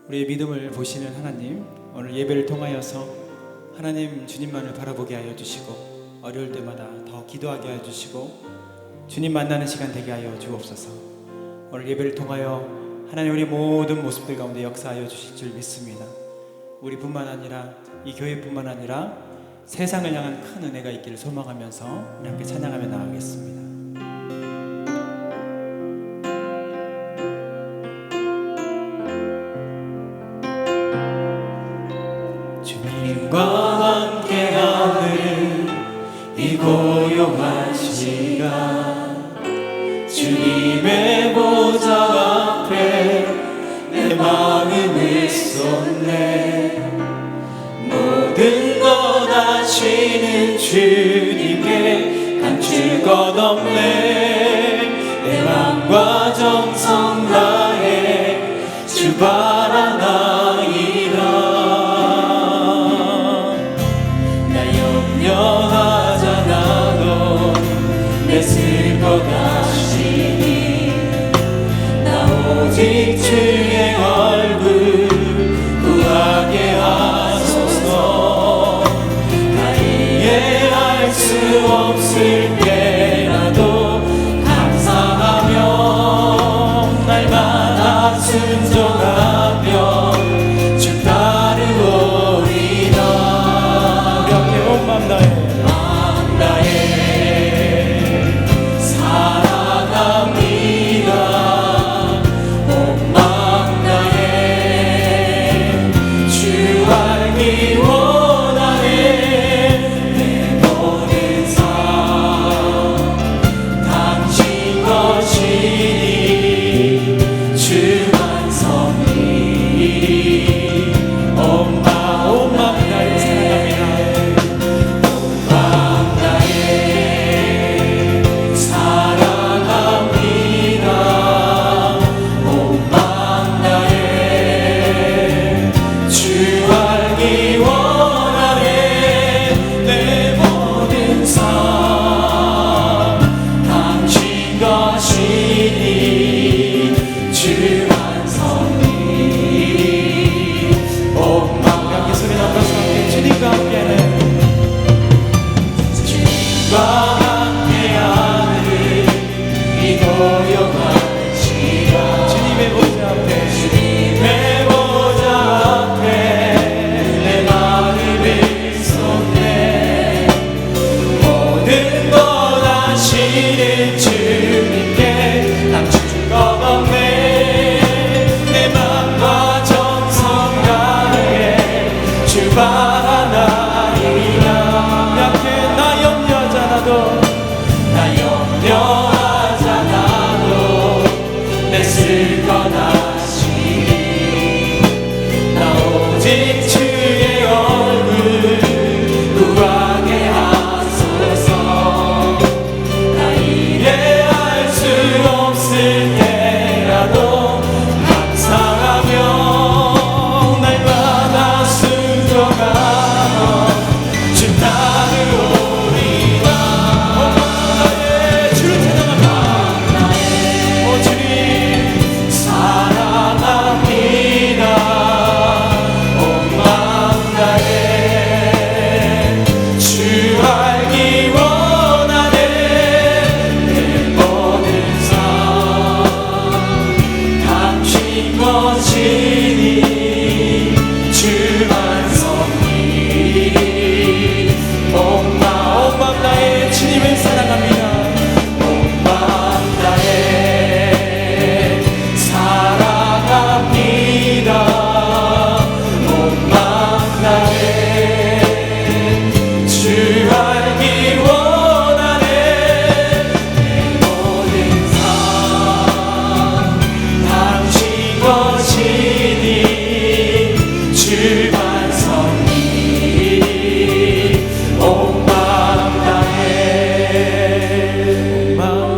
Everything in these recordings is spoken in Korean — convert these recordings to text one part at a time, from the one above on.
우리의 믿음을 보시는 하나님, 오늘 예배를 통하여서 하나님 주님만을 바라보게 하여 주시고 어려울 때마다 더 기도하게 하여 주시고 주님 만나는 시간 되게 하여 주옵소서. 오늘 예배를 통하여 하나님 우리 모든 모습들 가운데 역사하여 주실 줄 믿습니다. 우리뿐만 아니라 이 교회뿐만 아니라 세상을 향한 큰 은혜가 있기를 소망하면서 우리 함께 찬양하며 나아가겠습니다. 주님과 함께하는 이 고요한 시간, 주님의 보좌 앞에 내 마음을 쏟네. 모든 것 아시는 주님께 감출 것 없네. 내 맘과 정성 다해 주 바라나이다. 염려하잖아도 내쓸 것 아시니 나 오직 주의 얼굴 구하게 하소서. 나 이해할 수 없을 때라도 감사하며 날마다 순종하며 주 따르오리다. 우리 함께 온 맘 다해 사랑합니다. 온 맘 다해 주 알기 원하네. 내 모든 삶 당신 것이니 주만 섭니. 온 맘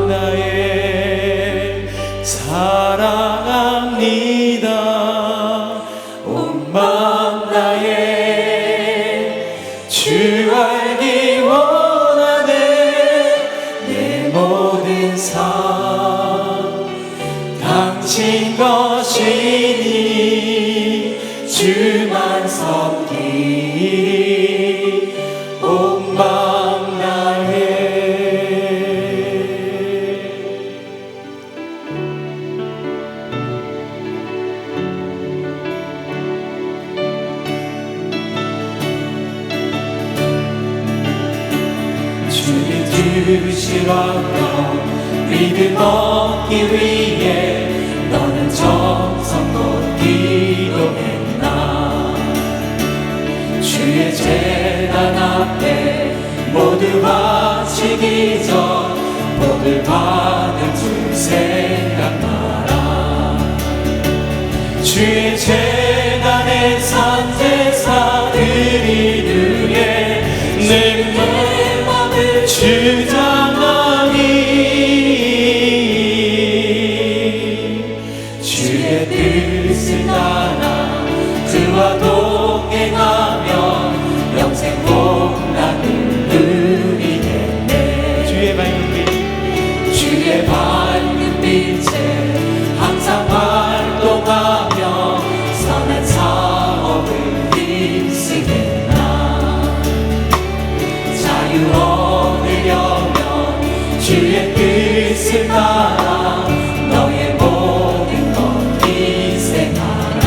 다해 사랑합니다. 온 맘 다해 주 알기 원하네. 내 모든 삶 당신 것이니 실험로 믿음 얻기 위해 너는 정성껏 기도했나. 주의 재단 앞에 모두 바치기 전 복을 받은 줄 생각하라. 주의 재단에 산 제사들이 위해 내 맘을 주장하니 주의 뜻을 따라 그와 동행하며 영생 복락을 누리겠네. 주의 밝은 빛, 주의 밝은 빛에 항상 활동하며 선한 사업을 힘쓰겠나. 자유 얻으려면 주의 뜻을 따라 너의 모든 것 희생하라.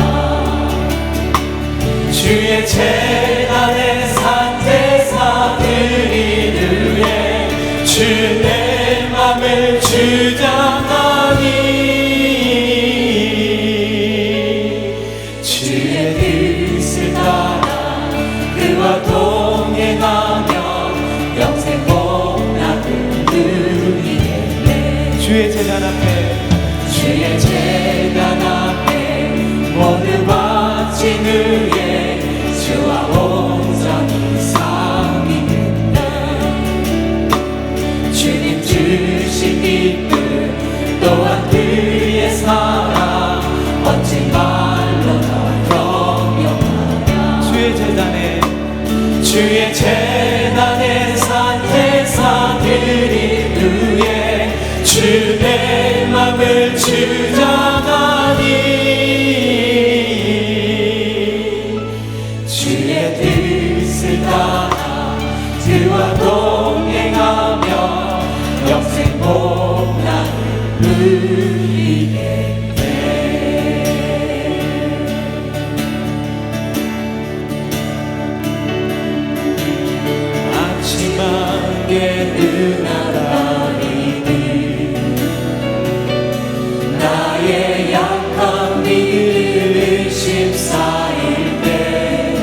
주의 재단에 산 제사들이 위해 주 내 맘을 주장하니 주의 뜻을 따라 그와 동행하며 영생 복락을 누리겠네. 주의 재단 앞에 주의 재단 앞에 모두 바친 후에 주와 온전히 섬기겠네. 주님 주신 기쁨 또한 그의 사랑 멋진 말로 다 경영하라. 주의 재단에 산 제사들이 위해 주 내 맘을 주장하니 주의 뜻을 따라 그와 동행하며 영생 복락을 누리겠네. 아침하게 은하다리니 나의 약한 믿음 심사일 때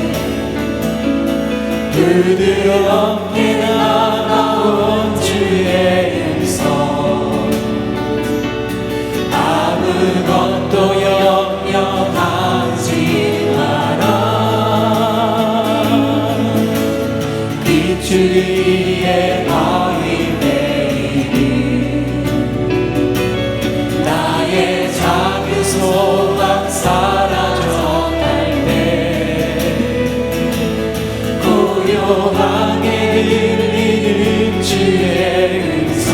부드럽게 나가온 주의 음성 아무것도 염려하지 마라. 빛줄 위에 바위 내리니 나의 작은 소망 사라져갈 때 고요하게 들리는 주의 음성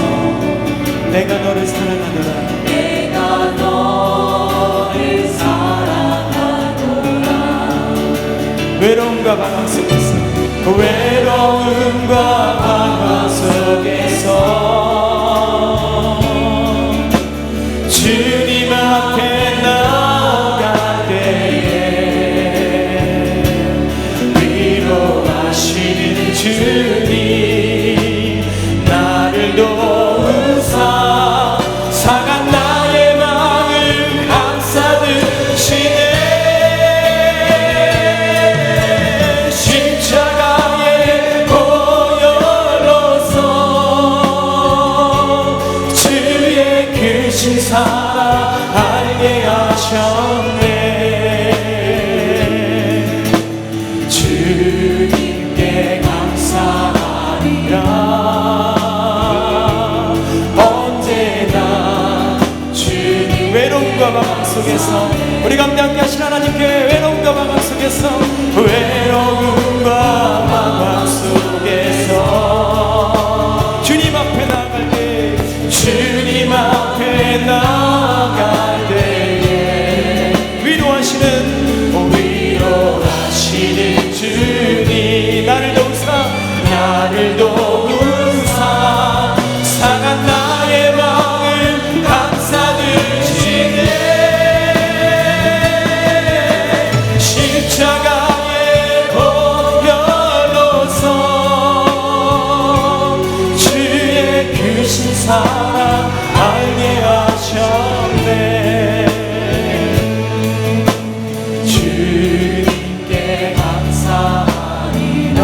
내가 너를 사랑하노라. 내가 너를 사랑하노라. 외로움과 방황 속에서 외로움과 방황 속에서 주님 앞에 나아갈 때에 위로하시는 주님 나를 도우사 상한 나의 마음을 감싸드시네. 십자가의 보혈로서 주의 크신 사랑 알게 하셨네. 주님께 감사하리라. 언제나 주님 외로움과 방황 속에서 우리 감대 함께 하신 하나님께 외로움과 방황 속에서 외로움과 방황 속에서 주님 앞에 나아갈 때 주님 앞에 나아갈 때에 위로하시는 주님 나를 도우사 상한 나의 마음을 감싸주시네. 사랑 알게 하셨네. 주님께 감사하리라.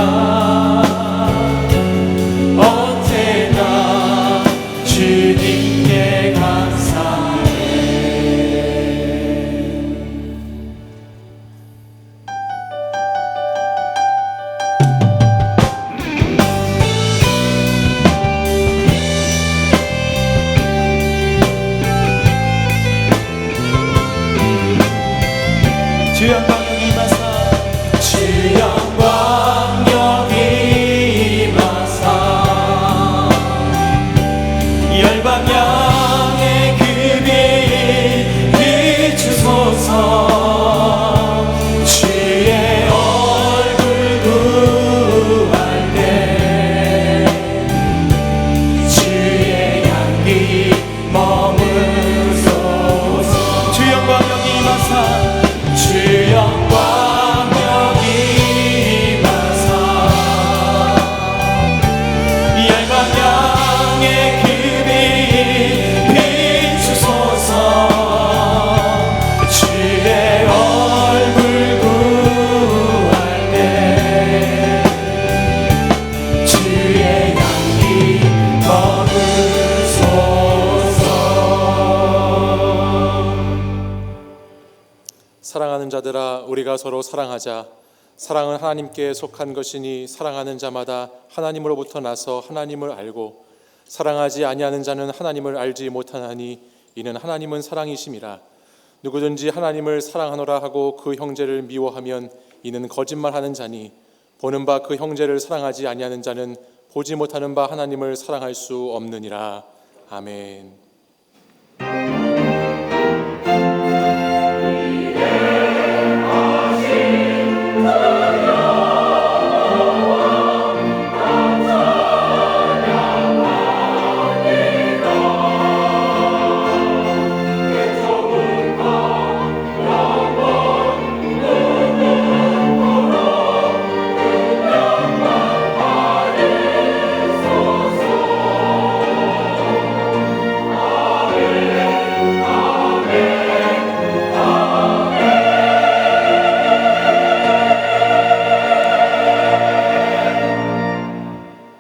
언제나 주님께 감사해. 주 영광 여기 임하사 주 영광 여기 임하사 열방향의 그 빛 비추소서. 주의 얼굴 구할 때 주의 향기 머무소서. 주 영광 여기 임하사 주 영광 여기 임하사 열방향의 그 빛 비추소서. 주의 얼굴 구할 때 주의 향기 머무소서. 사랑하는 자들아, 우리가 서로 사랑하자. 사랑은 하나님께 속한 것이니 사랑하는 자마다 하나님으로부터 나서 하나님을 알고 사랑하지 아니하는 자는 하나님을 알지 못하나니 이는 하나님은 사랑이심이라. 누구든지 하나님을 사랑하노라 하고 그 형제를 미워하면 이는 거짓말하는 자니 보는 바 그 형제를 사랑하지 아니하는 자는 보지 못하는 바 하나님을 사랑할 수 없느니라. 아멘.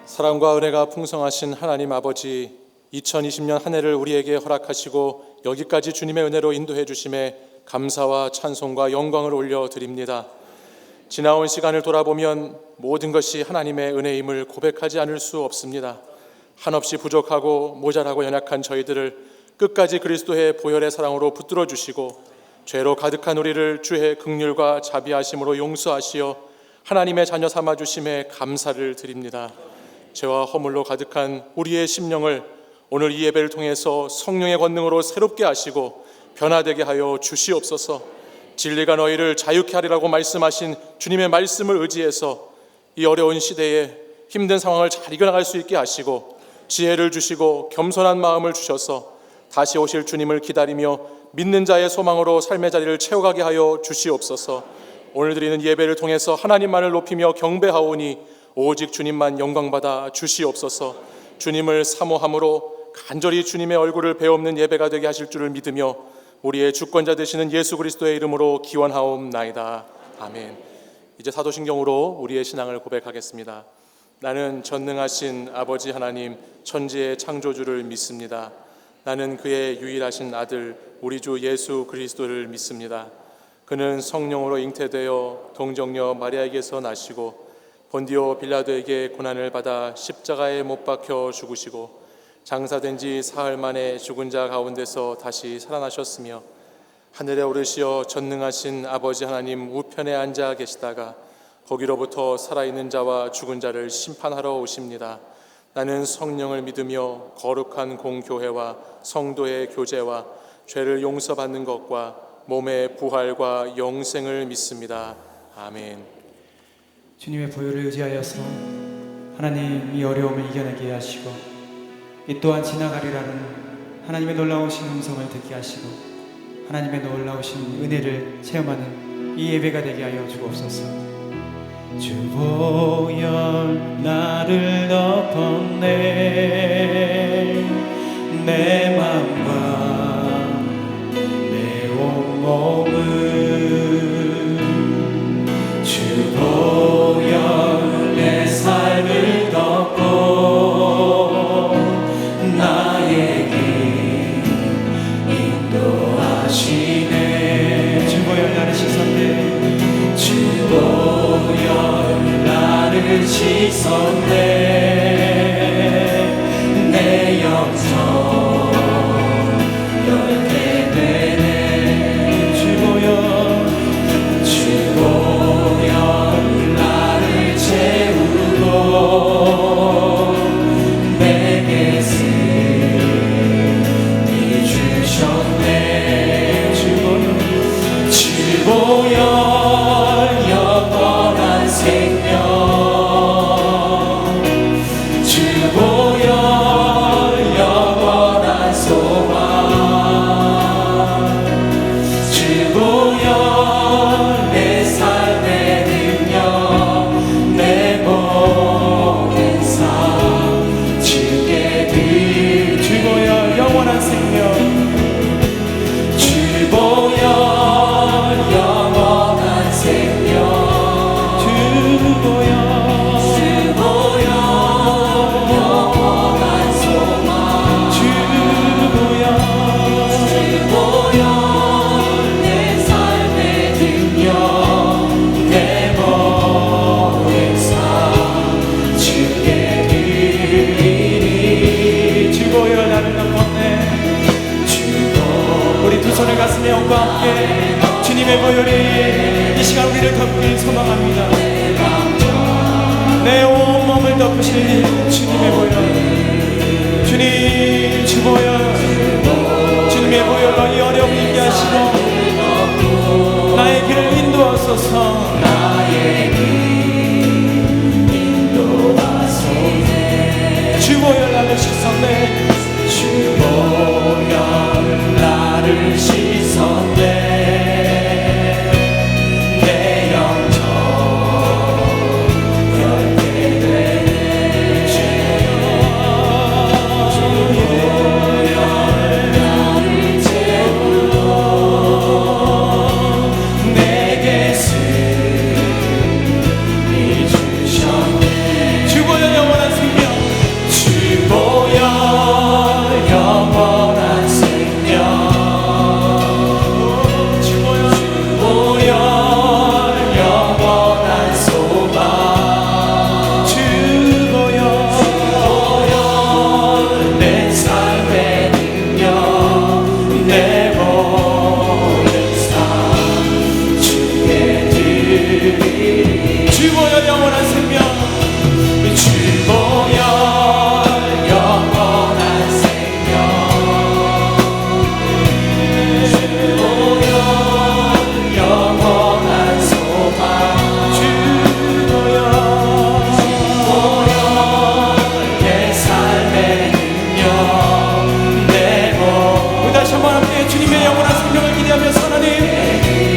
사랑과 은혜가 풍성하신 하나님 아버지, 2020년 한 해를 우리에게 허락하시고 여기까지 주님의 은혜로 인도해 주심에 감사와 찬송과 영광을 올려드립니다. 지나온 시간을 돌아보면 모든 것이 하나님의 은혜임을 고백하지 않을 수 없습니다. 한없이 부족하고 모자라고 연약한 저희들을 끝까지 그리스도의 보혈의 사랑으로 붙들어 주시고 죄로 가득한 우리를 주의 긍휼과 자비하심으로 용서하시어 하나님의 자녀 삼아 주심에 감사를 드립니다. 죄와 허물로 가득한 우리의 심령을 오늘 이 예배를 통해서 성령의 권능으로 새롭게 하시고 변화되게 하여 주시옵소서. 진리가 너희를 자유케 하리라고 말씀하신 주님의 말씀을 의지해서 이 어려운 시대에 힘든 상황을 잘 이겨나갈 수 있게 하시고 지혜를 주시고 겸손한 마음을 주셔서 다시 오실 주님을 기다리며 믿는 자의 소망으로 삶의 자리를 채워가게 하여 주시옵소서. 오늘 드리는 예배를 통해서 하나님만을 높이며 경배하오니 오직 주님만 영광받아 주시옵소서. 주님을 사모함으로 간절히 주님의 얼굴을 배옵는 예배가 되게 하실 줄을 믿으며 우리의 주권자 되시는 예수 그리스도의 이름으로 기원하옵나이다. 아멘. 이제 사도신경으로 우리의 신앙을 고백하겠습니다. 나는 전능하신 아버지 하나님 천지의 창조주를 믿습니다. 나는 그의 유일하신 아들 우리 주 예수 그리스도를 믿습니다. 그는 성령으로 잉태되어 동정녀 마리아에게서 나시고 본디오 빌라도에게 고난을 받아 십자가에 못 박혀 죽으시고 장사된 지 사흘 만에 죽은 자 가운데서 다시 살아나셨으며 하늘에 오르시어 전능하신 아버지 하나님 우편에 앉아 계시다가 거기로부터 살아있는 자와 죽은 자를 심판하러 오십니다. 나는 성령을 믿으며 거룩한 공교회와 성도의 교제와 죄를 용서받는 것과 몸의 부활과 영생을 믿습니다. 아멘. 주님의 보혈을 의지하여서 하나님 이 어려움을 이겨내게 하시고 이 또한 지나가리라는 하나님의 놀라우신 음성을 듣게 하시고 하나님의 놀라우신 은혜를 체험하는 이 예배가 되게 하여 주옵소서. 주 보혈 나를 덮었네 내 맘과 내 온몸을 주 보여 내 삶을 덮고 나의 길 인도하시네. 주 보여 나를 씻었네. 주 보여 나를 씻었네. 내 영성 넓게 되네. 주 보여 나를 채우고 내게 승리 주셨네. 주 보여 영원한 생명. 주 보여 영원한 소망. 주 보여 내 삶의 능력. 내 모든 삶 주께 드리. 주 보여 영원한 생명. 주 보여 영원한 생명. 주 보여 영원한 소망. 주 보여 내 삶의 능력. 내 모든 삶 주께 드리리. 주 보여 나를 덮었네. 우리 두 손을 가슴에 얹고 함께 주님의 보혈이 이 시간 우리를 덮길 소망합니다. 내 온몸을 덮으실 주님의 보혈. 주님 주 보혈. 주님의 보혈로 이 어려움 잊게 하시고 나의 길을 인도하소서. 나의 길 인도하소서. 주 보혈 나를 씻었네. 주 보혈 나를 씻었네. 내 영적 넓게 되네. 주 보혈 나를 채우고 내게 승리 주셨네. 주 보혈 영원한 생명. 주 보혈 영원한 생명. 주 보혈 영원한 소망. 주 보혈 내 삶의 능력. 내 모든 삶 주께 드리리. 주 보혈 영원한 생명. 주 보혈 영원한 생명. 주 보혈 영원한 소망. 주 보혈 내 삶의 능력. 내 몸. 우리 다시 한번 함께 주님의 영원한 생명을 기대하면서 하나님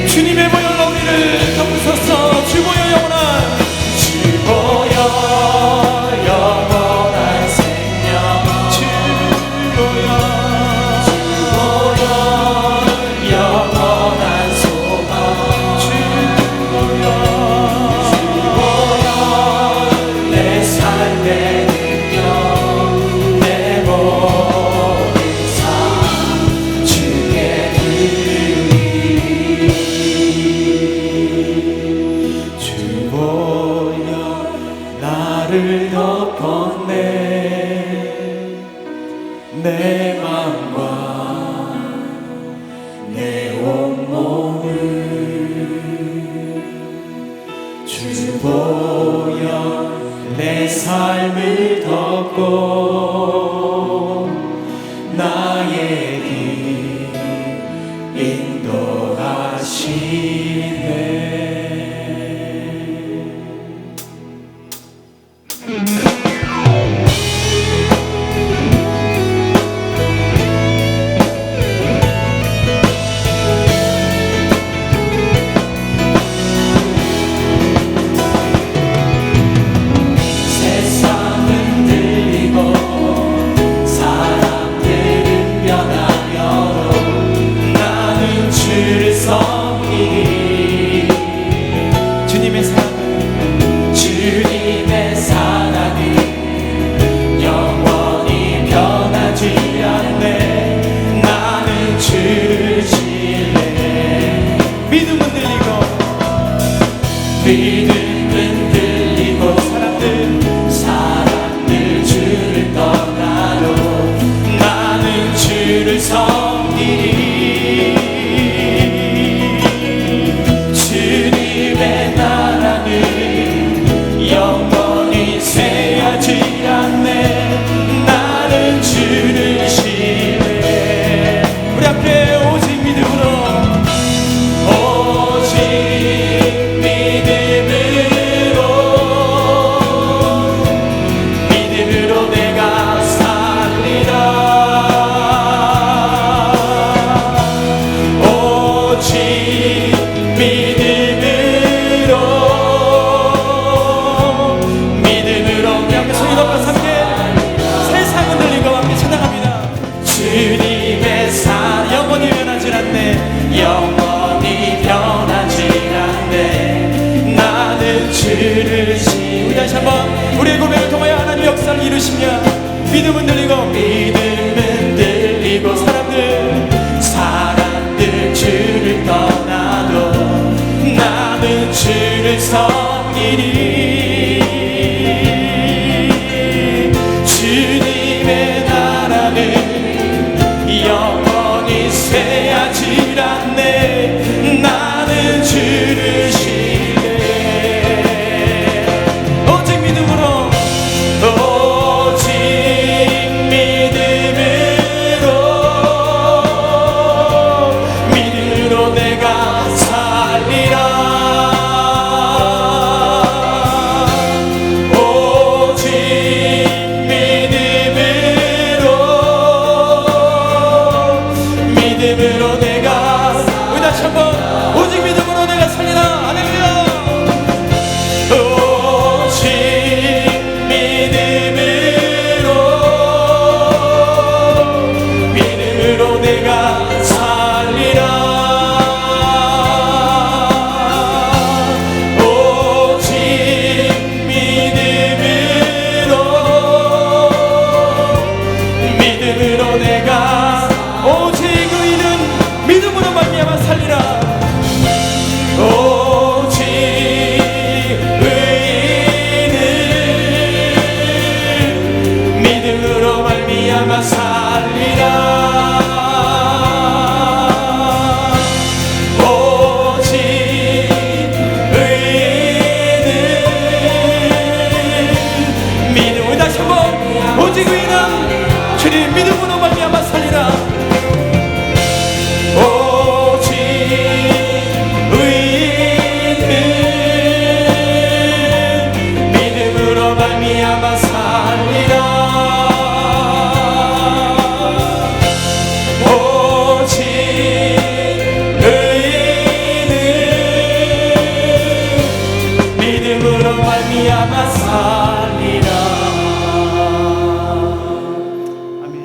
주님의 보혈로 우리를 덮으소서. 주 보혈 영원한. 주 보혈 영원한 생명. 주 보혈 영원한 소망. 주 보혈 내 삶의 능력. 내 모든 삶 주께 드리리. 주 보혈 나를 덮었네. 내 맘과 내 온몸을 주 보혈 내 삶을 덮고 나의 길 인도하시네. 세상은 들리고 사람들은 섬기리. 주님의 나라는 영원히 쇠하지 않네. 나는 주를 신뢰. 우리 함께 오직 믿음으로 오직 믿음으로 내가 살리라. 오직 믿음으로 우리 함께 손이 높아서 함께 세상 흔들린 것과 함께 찬양합니다. 주님의 사랑 영원히 변하지 않네. 영원히 변하지 않네. 나는 주를 우리 다시 한번 우리의 고백을 통하여 하나님 역사를 이루시며 믿음은 들리고 믿음은 들리고 사람들 주를 떠나도 나는 주를 섬기리. 주님의 나라는 영원히 쇠하지 않네. 나는 주를 신뢰. 오직 믿음으로 오직 믿음으로 내가 살리라. 오직 믿음으로 내가 우리 다시 한번 오직 믿음으로 내가 살리라. 할렐루야. 오직 믿음으로 내가 살리라. 오직 믿음으로 내가 오직 의인은 믿음으로 말미암아 살리라. 오직 의인은 믿음으로 말미암아 살리라. 오직 의인은 우리 다시 한번 오직 의인은 주님 믿음으로 말미암아 살리라. 오직 의인은 믿음으로 말미암아 살리라. 오직 의인은 믿음으로 말미암아 살리라. 아멘.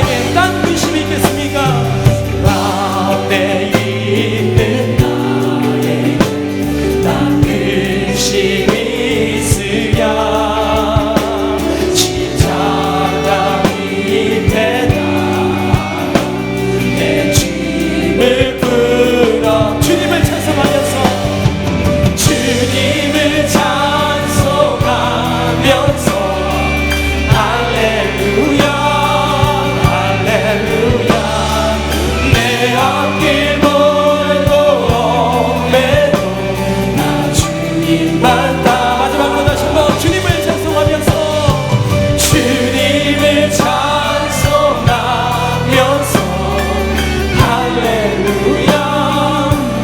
나에게 딴 근심이 있겠습니까? 가운데 있는 나에게 난 근심이 있으랴 십자가 밑에 내 짐을 풀어 주님을 찬송하면서 주님을 찬송하면서 할렐루야 할렐루야 내 앞길 멀고 험해도 나 주님만 따라 마지막으로 다시 한번 주님을 찬송하면서 주님을 찬송하면서 할렐루야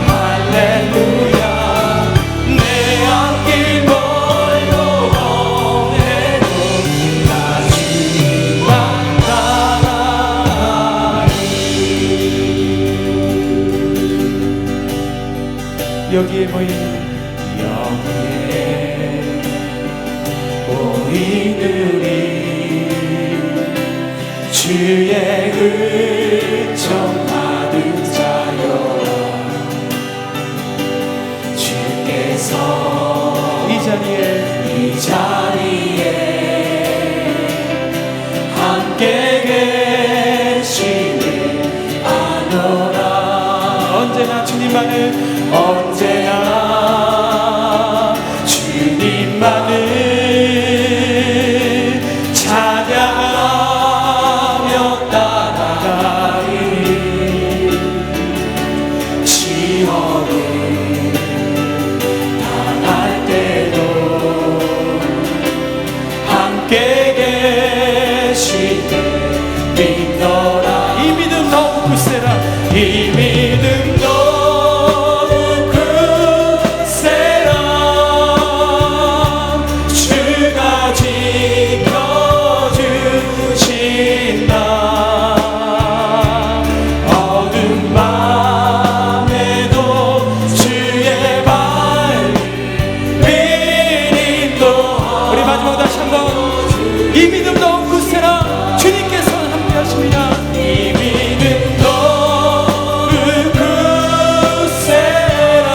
할렐루야 내 앞길 멀고 험해도 나 주님만 따라가리 여기에 모인 여기에 모이느니 주의 은총 받은 자여라 주께서 이 자리에 이 자리에 함께 계시는 아노라 언제나 주님만을 언제나 주님만을 찬양하며 따라가리 시험을 당할 때도 함께 계시는 믿노라 이 믿음 더욱 굳세라 이 믿음 더욱 굳세라 주가 지켜주신다 어두운 밤에도 주의 밝은 빛도 우리 마지막 다시 한번 이 믿음 더욱 굳세라 주님께서 함께 하십니다 이 믿음 더욱 굳세라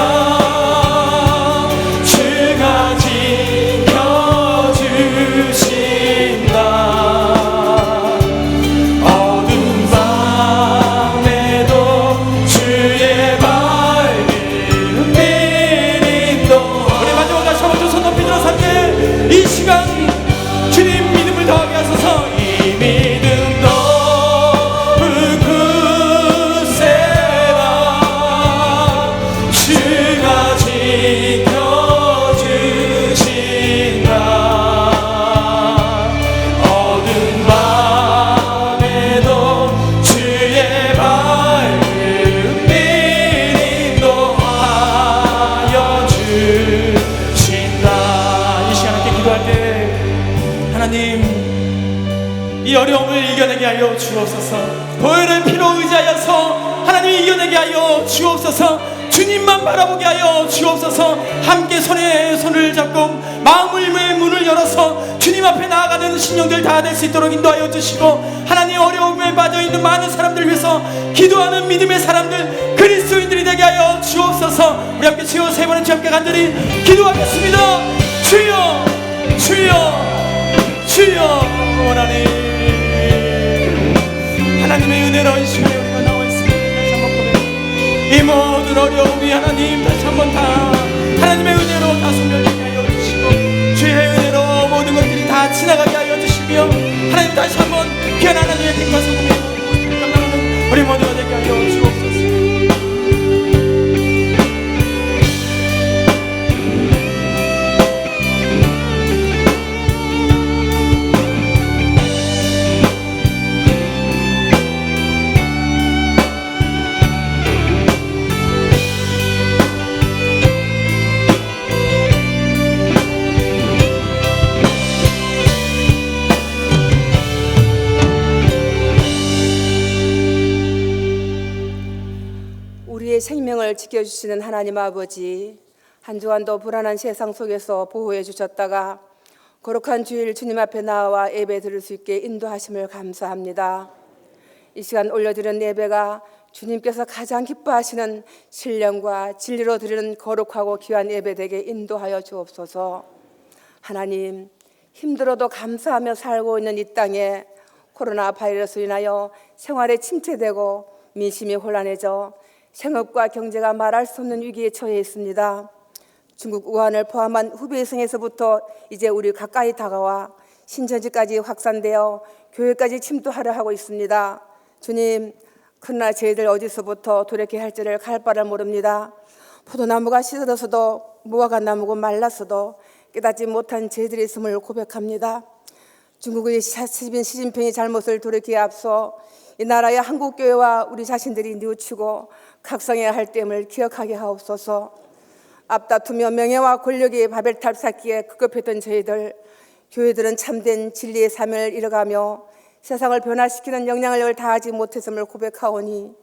주가 지켜주신다 어두운 밤에도 주의 밝은 빛도 우리 마지막 다시 한번 두 손 높이 들어서 함께 이 시간 주님 믿음을 더하게 하소서 이 믿음 더욱 굳세라 주가 지켜주신다 어두운 밤에도 주의 밝은 빛 인도하여 주신다 이 시간 함께 기도할 때 하나님 이 어려움을 이겨내게 하여 주옵소서 보혈의 피로 의지하여서 하나님 이겨내게 하여 주옵소서 주님만 바라보게 하여 주옵소서 함께 손에 손을 잡고 마음의 문을 열어서 주님 앞에 나아가는 신령들 다 될 수 있도록 인도하여 주시고 하나님 어려움에 빠져있는 많은 사람들을 위해서 기도하는 믿음의 사람들 그리스도인들이 되게 하여 주옵소서 우리 함께 주여 세 번의 주 함께 간절히 기도하겠습니다 주여 주여 주여 원하니 하나님의 은혜로 이 시간에 우리가 나와 있습니다 다시 한번 고백합니다 이 모든 어려움이 하나님 다시 한번 다 하나님의 은혜로 다 소멸되게 하여 주시고 주의 은혜로 모든 것들이 다 지나가게 하여 주시며 하나님 다시 한번 귀한 하나님의 빛과 소금의 모습을 감당하는 우리 모두가 되게 하여 주옵소서 우리의 생명을 지켜주시는 하나님 아버지, 한 주간도 불안한 세상 속에서 보호해 주셨다가 거룩한 주일 주님 앞에 나와 예배 드릴 수 있게 인도하심을 감사합니다. 이 시간 올려드리는 예배가 주님께서 가장 기뻐하시는 신령과 진리로 드리는 거룩하고 귀한 예배 되게 인도하여 주옵소서. 하나님, 힘들어도 감사하며 살고 있는 이 땅에 코로나 바이러스로 인하여 생활에 침체되고 민심이 혼란해져 생업과 경제가 말할 수 없는 위기에 처해 있습니다. 중국 우한을 포함한 후베이성에서부터 이제 우리 가까이 다가와 신천지까지 확산되어 교회까지 침투하려 하고 있습니다. 주님, 그러나 저희들 어디서부터 돌이켜야 할지를 갈 바를 모릅니다. 포도나무가 시들어서도 무화과 나무고 말랐어도 깨닫지 못한 저희들이 있음을 고백합니다. 중국의 시진 시진핑이 잘못을 돌이키기에 앞서 이 나라의 한국교회와 우리 자신들이 뉘우치고 각성해야 할 때임을 기억하게 하옵소서. 앞다투며 명예와 권력의 바벨탑 쌓기에 급급했던 저희들, 교회들은 참된 진리의 사명을 잃어가며 세상을 변화시키는 역량을 다하지 못했음을 고백하오니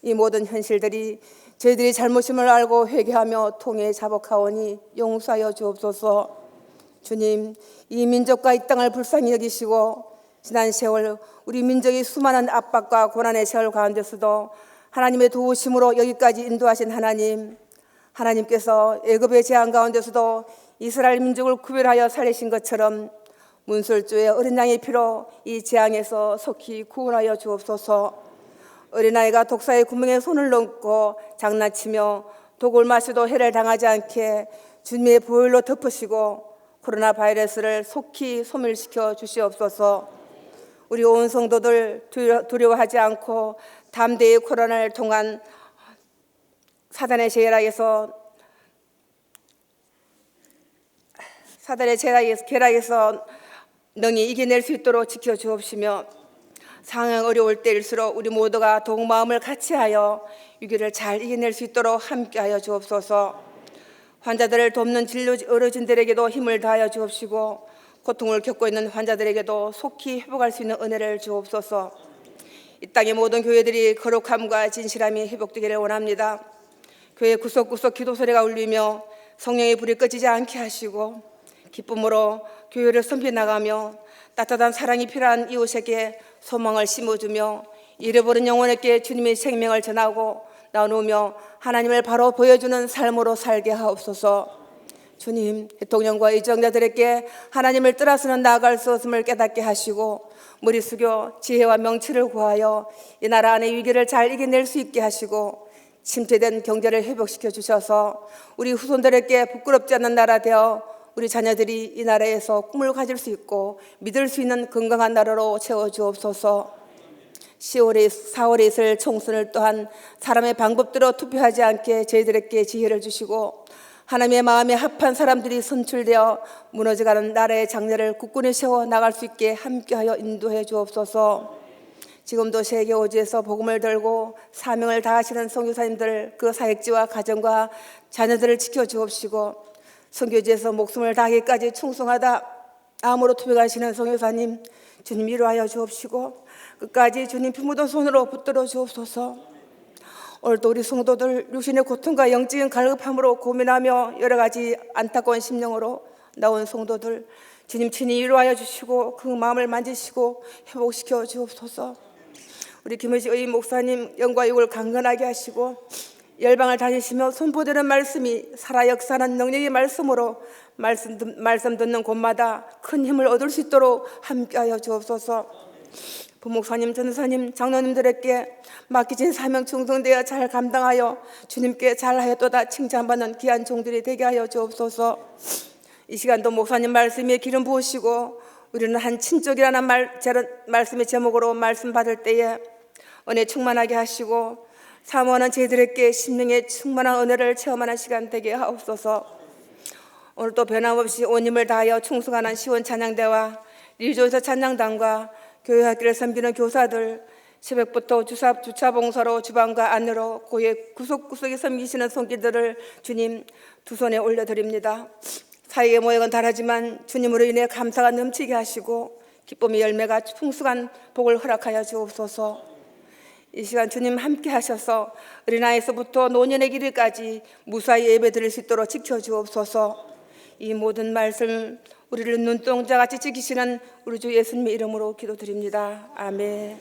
이 모든 현실들이 저희들이 잘못임을 알고 회개하며 통해 자복하오니 용서하여 주옵소서. 주님, 이 민족과 이 땅을 불쌍히 여기시고 지난 세월 우리 민족이 수많은 압박과 고난의 세월 가운데서도 하나님의 도우심으로 여기까지 인도하신 하나님, 하나님께서 애굽의 재앙 가운데서도 이스라엘 민족을 구별하여 살리신 것처럼 문설주의 어린 양의 피로 이 재앙에서 속히 구원하여 주옵소서. 어린아이가 독사의 구멍에 손을 넣고 장난치며 독을 마셔도 해를 당하지 않게 주님의 보혈로 덮으시고 코로나 바이러스를 속히 소멸시켜 주시옵소서. 우리 온 성도들 두려워하지 않고 담대히 코로나를 통한 사단의 계략에서 능히 이겨낼 수 있도록 지켜주옵시며 상황 어려울 때일수록 우리 모두가 더욱 마음을 같이하여 위기를 잘 이겨낼 수 있도록 함께하여 주옵소서. 환자들을 돕는 진료 의료진들에게도 힘을 다하여 주옵시고 고통을 겪고 있는 환자들에게도 속히 회복할 수 있는 은혜를 주옵소서. 이 땅의 모든 교회들이 거룩함과 진실함이 회복되기를 원합니다. 교회 구석구석 기도 소리가 울리며 성령의 불이 꺼지지 않게 하시고 기쁨으로 교회를 섬겨 나가며 따뜻한 사랑이 필요한 이웃에게 소망을 심어주며 잃어버린 영혼에게 주님의 생명을 전하고 나누며 하나님을 바로 보여주는 삶으로 살게 하옵소서. 주님, 대통령과 의정자들에게 하나님을 떠나서는 나아갈 수 없음을 깨닫게 하시고 무리 숙여 지혜와 명치를 구하여 이 나라 안의 위기를 잘 이겨낼 수 있게 하시고 침체된 경제를 회복시켜 주셔서 우리 후손들에게 부끄럽지 않는 나라 되어 우리 자녀들이 이 나라에서 꿈을 가질 수 있고 믿을 수 있는 건강한 나라로 채워주옵소서. 4월에 있을 총선을 또한 사람의 방법대로 투표하지 않게 저희들에게 지혜를 주시고 하나님의 마음에 합한 사람들이 선출되어 무너져가는 나라의 장래를 굳건히 세워 나갈 수 있게 함께하여 인도해 주옵소서. 지금도 세계 오지에서 복음을 들고 사명을 다하시는 선교사님들, 그 사역지와 가정과 자녀들을 지켜주옵시고 선교지에서 목숨을 다하기까지 충성하다 암으로 투병하시는 선교사님, 주님 위로하여 주옵시고 끝까지 주님 피 묻은 손으로 붙들어 주옵소서. 오늘도 우리 성도들 육신의 고통과 영적인 갈급함으로 고민하며 여러 가지 안타까운 심령으로 나온 성도들 주님 친히 위로하여 주시고 그 마음을 만지시고 회복시켜 주옵소서. 우리 김의식 의인 목사님 영과 육을 강건하게 하시고 열방을 다니시며 선포되는 말씀이 살아 역사하는 능력의 말씀으로 말씀 듣는 곳마다 큰 힘을 얻을 수 있도록 함께하여 주옵소서. 부목사님, 전사님, 장로님들에게 맡기진 사명 충성되어 잘 감당하여 주님께 잘하였도다 칭찬받는 귀한 종들이 되게 하여 주옵소서. 이 시간도 목사님 말씀에 기름 부으시고 우리는 한 친족이라는 말씀의 제목으로 말씀 받을 때에 은혜 충만하게 하시고 사모하는 저희들에게 심령의 충만한 은혜를 체험하는 시간 되게 하옵소서. 오늘도 변함없이 온 힘을 다하여 충성하는 시원 찬양대와 리조에서 찬양단과 교회 학교를 섬기는 교사들, 새벽부터 주차 봉사로 주방과 안으로 고의 구석구석에 섬기시는 손길들을 주님 두 손에 올려드립니다. 사이의 모양은 다르지만 주님으로 인해 감사가 넘치게 하시고 기쁨의 열매가 풍성한 복을 허락하여 주옵소서. 이 시간 주님 함께 하셔서 어린아이에서부터 노년의 길이까지 무사히 예배 드릴 수 있도록 지켜주옵소서. 이 모든 말씀 우리를 눈동자같이 지키시는 우리 주 예수님의 이름으로 기도드립니다. 아멘.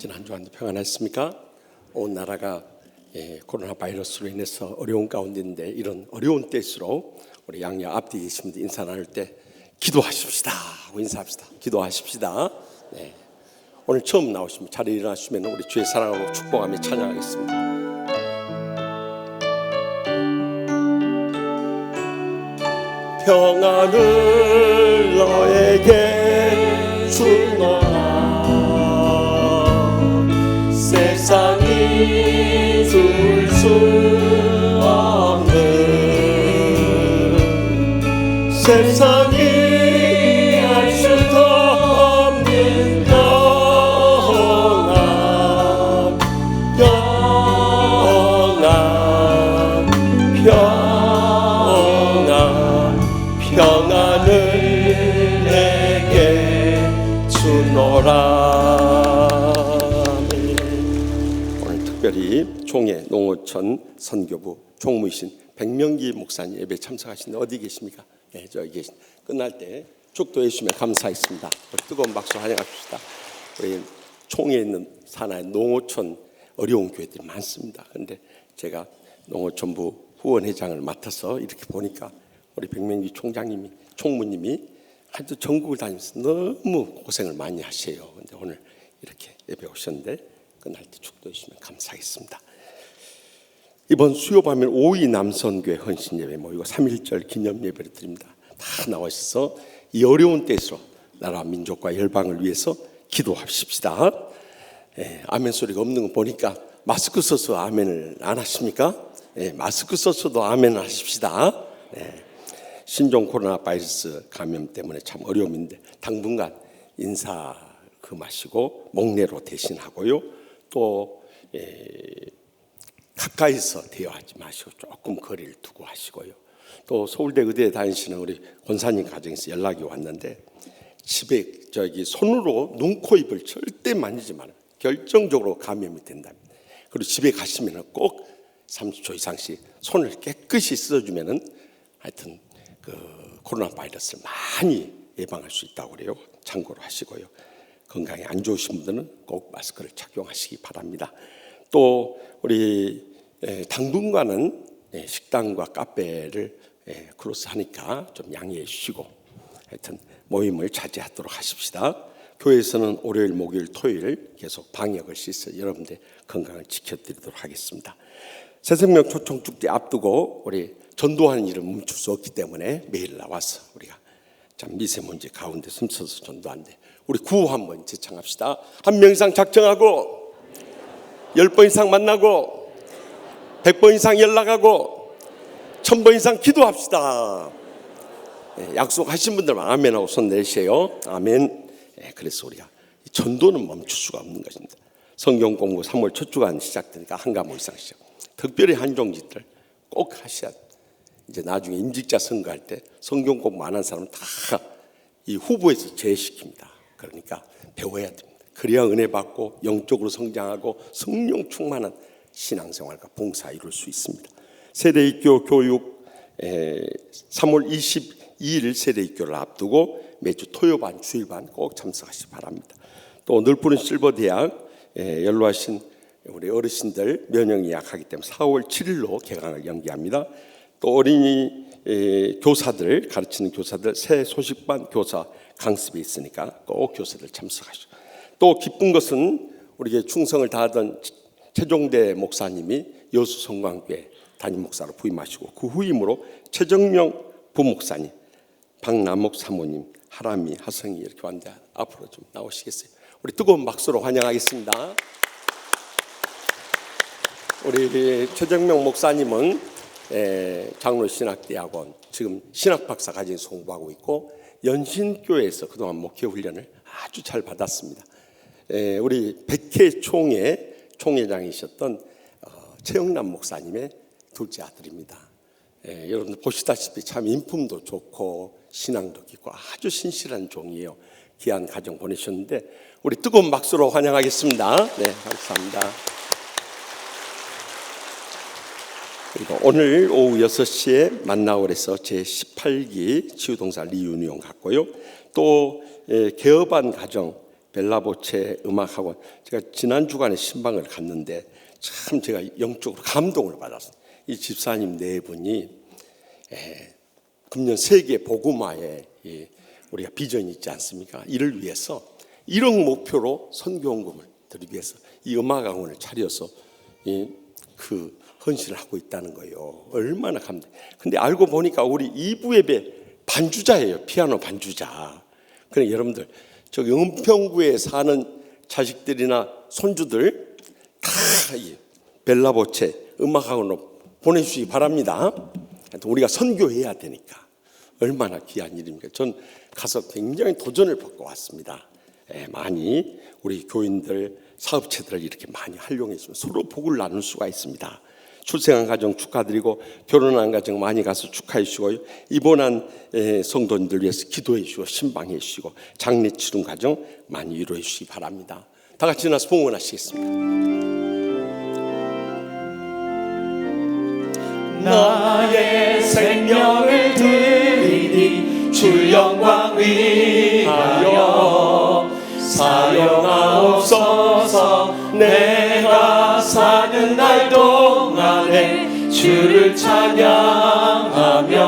지난주 한 주 평안했습니까? 온 나라가 코로나 바이러스로 인해서 어려운 가운데인데 이런 어려운 때일수록 우리 양옆 앞뒤에 계신 분들 인사 나눌 때 기도하십시다 하고 인사합시다. 기도하십시다. 네. 오늘 처음 나오시면 자리에 일어나시면 우리 주의 사랑으로 축복하며 찬양하겠습니다. 평안을 너에게 주노라. 세상이 줄 수 없는 세상이 알 수도 없는 평안 평안을 내게 주노라. 오늘 특별히 총회 농어촌 선교부 총무이신 백명기 목사님 예배 참석하시는데 어디 계십니까? 네, 저기 계신. 끝날 때 축도해 주시면 감사하겠습니다. 우리 뜨거운 박수 환영합시다. 우리 총회에 있는 산하의 농어촌 어려운 교회들이 많습니다. 그런데 제가 농어촌부 후원회장을 맡아서 이렇게 보니까 우리 백명기 총장님이 총무님이 하여튼 전국을 다니면서 너무 고생을 많이 하세요. 그런데 오늘 이렇게 예배 오셨는데 끝날 때 축도해 주시면 감사하겠습니다. 이번 수요밤에 5.2 남선교회 헌신예배 모이고 3.1절 기념예배를 드립니다. 다 나와주셔서 이 어려운 때에서 나라 민족과 열방을 위해서 기도하십시다. 아멘 소리가 없는 거 보니까 마스크 써서 아멘을 안 하십니까? 마스크 써서도 아멘 하십시다. 신종 코로나 바이러스 감염 때문에 참 어려움인데 당분간 인사 금하시고 목례로 대신하고요. 또 가까이서 대화하지 마시고 조금 거리를 두고 하시고요. 또 서울대 의대에 다니시는 우리 권사님 가정에서 연락이 왔는데 집에 손으로 눈, 코, 입을 절대 만지지 말아요. 결정적으로 감염이 된답니다. 그리고 집에 가시면 꼭 30초 이상씩 손을 깨끗이 씻어주면은 하여튼 그 코로나 바이러스를 많이 예방할 수 있다고 그래요. 참고로 하시고요. 건강이 안 좋으신 분들은 꼭 마스크를 착용하시기 바랍니다. 또 우리 당분간은 식당과 카페를 클로스하니까 좀 양해해 주시고 하여튼 모임을 자제하도록 하십시다. 교회에서는 월요일, 목요일, 토요일 계속 방역을 실시해서 여러분들 건강을 지켜드리도록 하겠습니다. 새생명 초청축제 앞두고 우리 전도하는 일을 멈출 수 없기 때문에 매일 나와서 우리가 참 미세먼지 가운데 숨서서 전도하는데 우리 구호 한번 제창합시다. 한 명 이상 작정하고 10번 이상 만나고 100번 이상 연락하고 1000번 이상 기도합시다. 약속하신 분들만 아멘하고 손 내세요. 아멘. 그래서 우리가 전도는 멈출 수가 없는 것입니다. 성경 공부 3월 첫 주간 시작되니까 한 과목 이상 시작. 특별히 한종짓들 꼭 하셔야 돼요. 이제 나중에 임직자 선거할 때 성경 공부 안 한 사람은 다 이 후보에서 제외시킵니다. 그러니까 배워야 됩니다. 그래야 은혜 받고 영적으로 성장하고 성령 충만한 신앙생활과 봉사 이룰 수 있습니다. 세대입교 교육 3월 22일 세대입교를 앞두고 매주 토요반 주일반 꼭 참석하시기 바랍니다. 또 늘푸른 실버대학 연로하신 우리 어르신들 면역이 약하기 때문에 4월 7일로 개강을 연기합니다. 또 어린이 교사들 가르치는 교사들 새 소식반 교사 강습이 있으니까 꼭 교사들 참석하시고 또 기쁜 것은 우리에게 충성을 다하던 최종대 목사님이 여수 성광교회 담임 목사로 부임하시고 그 후임으로 최정명 부목사님, 박남옥 사모님, 하람이, 하성이 이렇게 왔는데 앞으로 좀 나오시겠어요? 우리 뜨거운 박수로 환영하겠습니다. 우리 최정명 목사님은 장로신학대학원 지금 신학박사 과정에서 공부하고 있고 연신교회에서 그동안 목회 훈련을 아주 잘 받았습니다. 우리 백회 총회장이셨던 최영남 목사님의 둘째 아들입니다. 여러분들 보시다시피 참 인품도 좋고 신앙도 깊고 아주 신실한 종이에요. 귀한 가정 보내셨는데 우리 뜨거운 박수로 환영하겠습니다. 네, 감사합니다. 그리고 오늘 오후 6시에 만나올에서 제18기 치유동사 리유니온 갔고요. 또 개업한 가정 벨라보체 음악학원, 제가 지난 주간에 신방을 갔는데 참 제가 영적으로 감동을 받았어요. 이 집사님 네 분이 금년 세계 복음화에 우리가 비전이 있지 않습니까? 이를 위해서 1억 목표로 선교원금을 드리기 위해서 이 음악학원을 차려서 그 헌신을 하고 있다는 거예요. 얼마나 감동. 근데 알고 보니까 우리 이부 예배 반주자예요. 피아노 반주자. 그러니까 여러분들 저기 은평구에 사는 자식들이나 손주들 다 이 벨라보체 음악학원으로 보내주시기 바랍니다. 우리가 선교해야 되니까 얼마나 귀한 일입니까? 전 가서 굉장히 도전을 받고 왔습니다. 많이 우리 교인들, 사업체들을 이렇게 많이 활용했으면 서로 복을 나눌 수가 있습니다. 출생한 가정 축하드리고 결혼한 가정 많이 가서 축하해 주시고요. 입원한 성도님들 위해서 기도해 주시고 신방해 주시고 장례 치른 가정 많이 위로해 주시기 바랍니다. 다 같이 일어나서 봉헌하시겠습니다. 나의 생명을 드리니 주 영광 위하여 사용하옵소서. 내가 사는 날 동안에 주를 찬양하며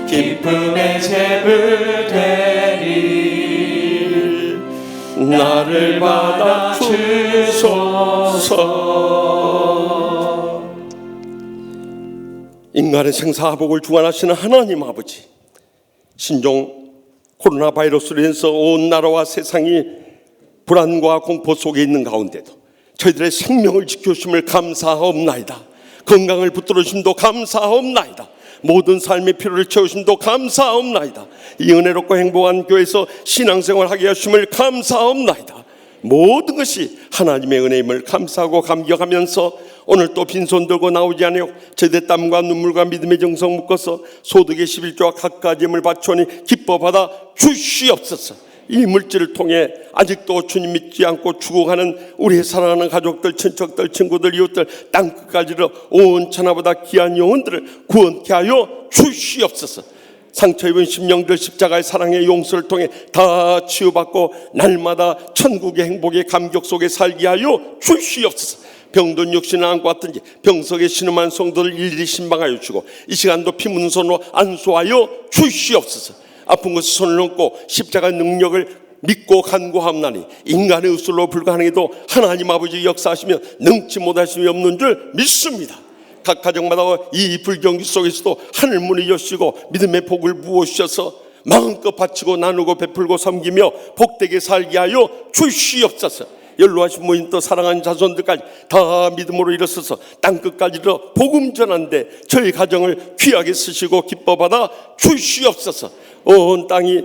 기쁨의 제물 되리. 나를 받아 주소서. 인간의 생사복을 주관하시는 하나님 아버지, 신종 코로나 바이러스로 인해서 온 나라와 세상이 불안과 공포 속에 있는 가운데도 저희들의 생명을 지켜주심을 감사하옵나이다. 건강을 붙들어 주심도 감사하옵나이다. 모든 삶의 필요를 채우심도 감사하옵나이다. 이 은혜롭고 행복한 교회에서 신앙생활하게 하심을 감사하옵나이다. 모든 것이 하나님의 은혜임을 감사하고 감격하면서 오늘 또 빈손 들고 나오지 아니하고 제대 땀과 눈물과 믿음의 정성 묶어서 소득의 11조와 각가지 예물 바쳐니 기뻐 받아 주시옵소서. 이 물질을 통해 아직도 주님 믿지 않고 죽어가는 우리의 사랑하는 가족들, 친척들, 친구들, 이웃들, 땅끝까지로 온 천하보다 귀한 영혼들을 구원케 하여 주시옵소서. 상처 입은 심령들 십자가의 사랑의 용서를 통해 다 치유받고 날마다 천국의 행복의 감격 속에 살게 하여 주시옵소서. 병든 육신을 안고 왔든지 병석에 신음한 성도를 일일이 신방하여 주시고 이 시간도 피 묻는 손으로 안수하여 주시옵소서. 아픈 곳에 손을 얹고 십자가의 능력을 믿고 간구하옵나니 인간의 의술로 불가능해도 하나님 아버지 역사하시며 능치 못하심이 없는 줄 믿습니다. 각 가정마다 이 불경기 속에서도 하늘 문을 여시고 믿음의 복을 부어주셔서 마음껏 바치고 나누고 베풀고 섬기며 복되게 살게 하여 주시옵소서. 연로하신 모인 또 사랑하는 자손들까지 다 믿음으로 일어서서 땅끝까지도 복음 전하는데 저희 가정을 귀하게 쓰시고 기뻐받아 주시옵소서. 온 땅이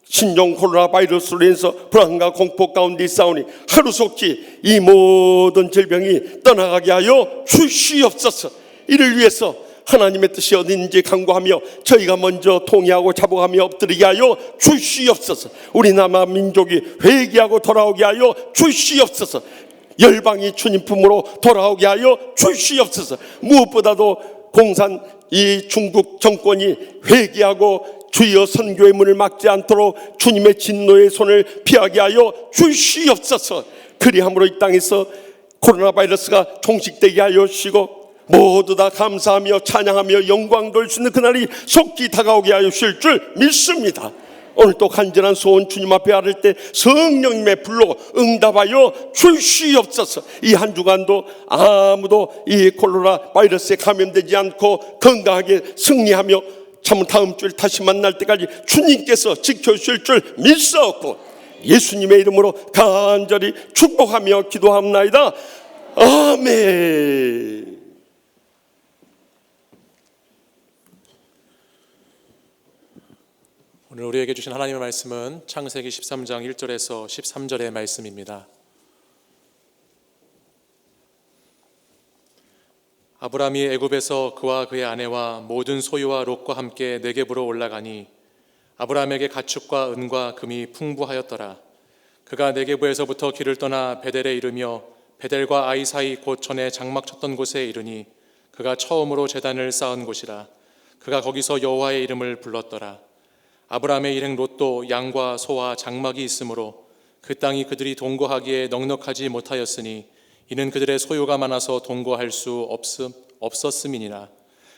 신종 코로나 바이러스로 인해서 불안과 공포 가운데 있사오니 하루속히 이 모든 질병이 떠나가게 하여 주시옵소서. 이를 위해서 하나님의 뜻이 어디인지 간구하며 저희가 먼저 통회하고 자복하며 엎드리게 하여 주시옵소서. 우리 남아 민족이 회개하고 돌아오게 하여 주시옵소서. 열방이 주님 품으로 돌아오게 하여 주시옵소서. 무엇보다도 공산 이 중국 정권이 회개하고 주여 선교의 문을 막지 않도록 주님의 진노의 손을 피하게 하여 주시옵소서. 그리함으로 이 땅에서 코로나 바이러스가 종식되게 하여 주시고 모두 다 감사하며 찬양하며 영광 돌 수 있는 그날이 속히 다가오게 하여 주실 줄 믿습니다. 오늘 또 간절한 소원 주님 앞에 아를 때 성령님의 불로 응답하여 주시옵소서. 이 한 주간도 아무도 이 코로나 바이러스에 감염되지 않고 건강하게 승리하며 참 다음 주일 다시 만날 때까지 주님께서 지켜주실 줄 믿사옵고 예수님의 이름으로 간절히 축복하며 기도합나이다. 아멘. 오늘 우리에게 주신 하나님의 말씀은 창세기 13장 1절에서 13절의 말씀입니다. 아브라함이 애굽에서 그와 그의 아내와 모든 소유와 롯과 함께 네겝으로 올라가니 아브라함에게 가축과 은과 금이 풍부하였더라. 그가 네겝에서부터 길을 떠나 베델에 이르며 베델과 아이 사이 곧 전에 장막 쳤던 곳에 이르니 그가 처음으로 제단을 쌓은 곳이라. 그가 거기서 여호와의 이름을 불렀더라. 아브라함의 일행 롯도 양과 소와 장막이 있으므로 그 땅이 그들이 동거하기에 넉넉하지 못하였으니 이는 그들의 소유가 많아서 동거할 수 없었음이니라.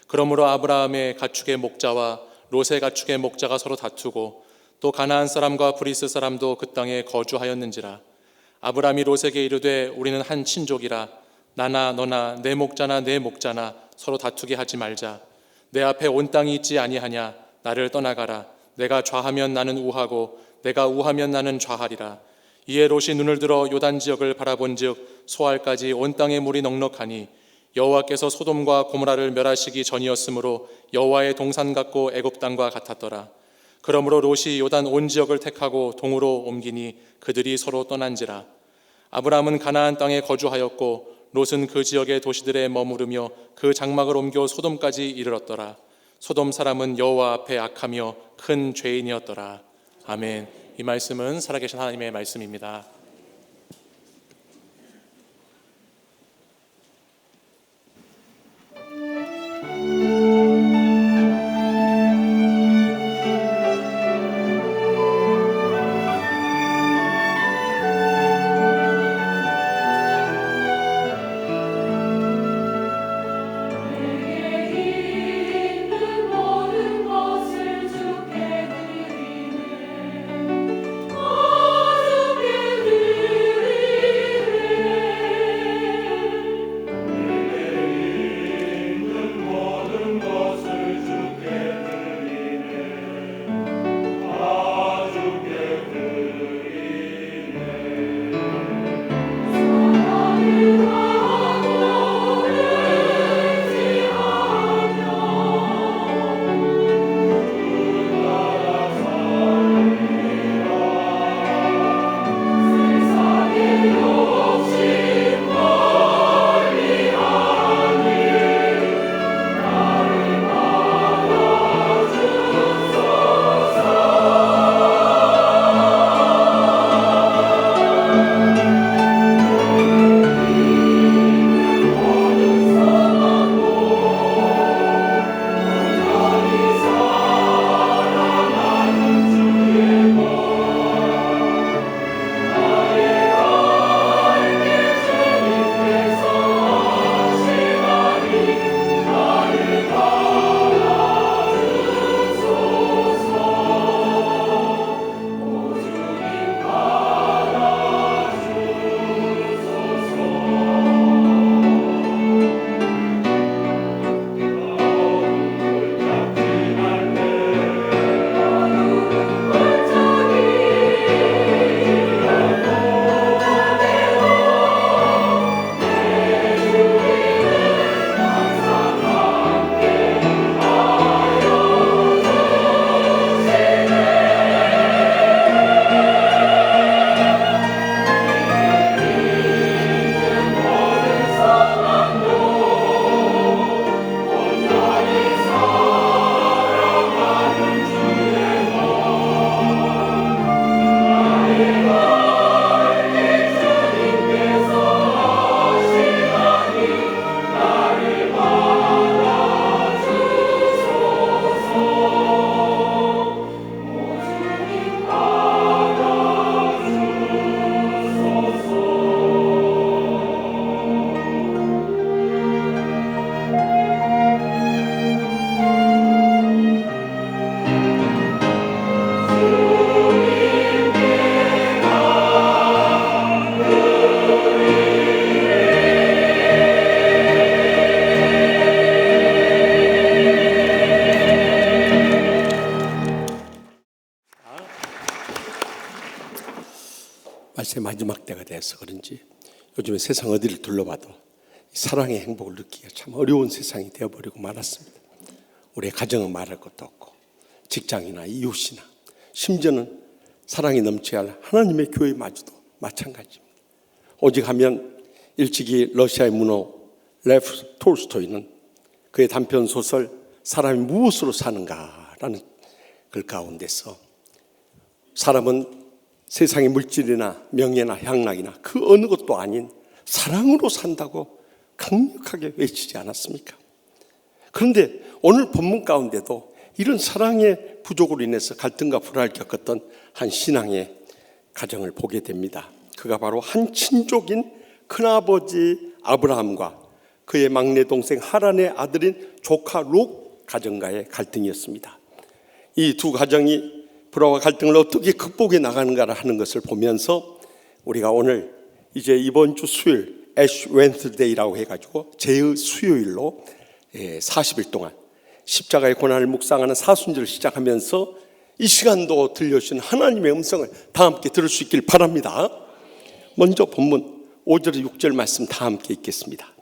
그러므로 아브라함의 가축의 목자와 롯의 가축의 목자가 서로 다투고 또 가나안 사람과 브리스 사람도 그 땅에 거주하였는지라. 아브라함이 롯에게 이르되 우리는 한 친족이라 나나 너나 내 목자나 내 목자나 서로 다투게 하지 말자. 내 앞에 온 땅이 있지 아니하냐. 나를 떠나가라. 내가 좌하면 나는 우하고 내가 우하면 나는 좌하리라. 이에 롯이 눈을 들어 요단 지역을 바라본즉 소알까지 온 땅에 물이 넉넉하니 여호와께서 소돔과 고모라를 멸하시기 전이었으므로 여호와의 동산 같고 애굽 땅과 같았더라. 그러므로 롯이 요단 온 지역을 택하고 동으로 옮기니 그들이 서로 떠난지라. 아브라함은 가나안 땅에 거주하였고 롯은 그 지역의 도시들에 머무르며 그 장막을 옮겨 소돔까지 이르렀더라. 소돔 사람은 여호와 앞에 악하며 큰 죄인이었더라. 아멘. 이 말씀은 살아계신 하나님의 말씀입니다. 말씀의 마지막 때가 돼서 그런지 요즘에 세상 어디를 둘러봐도 사랑의 행복을 느끼기가 참 어려운 세상이 되어버리고 말았습니다. 우리의 가정은 말할 것도 없고 직장이나 이웃이나 심지어는 사랑이 넘쳐야 할 하나님의 교회마저도 마찬가지입니다. 오직 하면 일찍이 러시아의 문호 레프 톨스토이는 그의 단편 소설 사람이 무엇으로 사는가라는 글 가운데서 사람은 세상의 물질이나 명예나 향락이나 그 어느 것도 아닌 사랑으로 산다고 강력하게 외치지 않았습니까? 그런데 오늘 본문 가운데도 이런 사랑의 부족으로 인해서 갈등과 불화를 겪었던 한 신앙의 가정을 보게 됩니다. 그가 바로 한 친족인 큰아버지 아브라함과 그의 막내 동생 하란의 아들인 조카 롯 가정과의 갈등이었습니다. 이 두 가정이 불화와 갈등을 어떻게 극복해 나가는가를 하는 것을 보면서 우리가 오늘 이제 이번 주 수요일 애쉬 웬스데이라고 해가지고 제의 수요일로 40일 동안 십자가의 고난을 묵상하는 사순절을 시작하면서 이 시간도 들려주신 하나님의 음성을 다 함께 들을 수 있길 바랍니다. 먼저 본문 5절 6절 말씀 다 함께 읽겠습니다.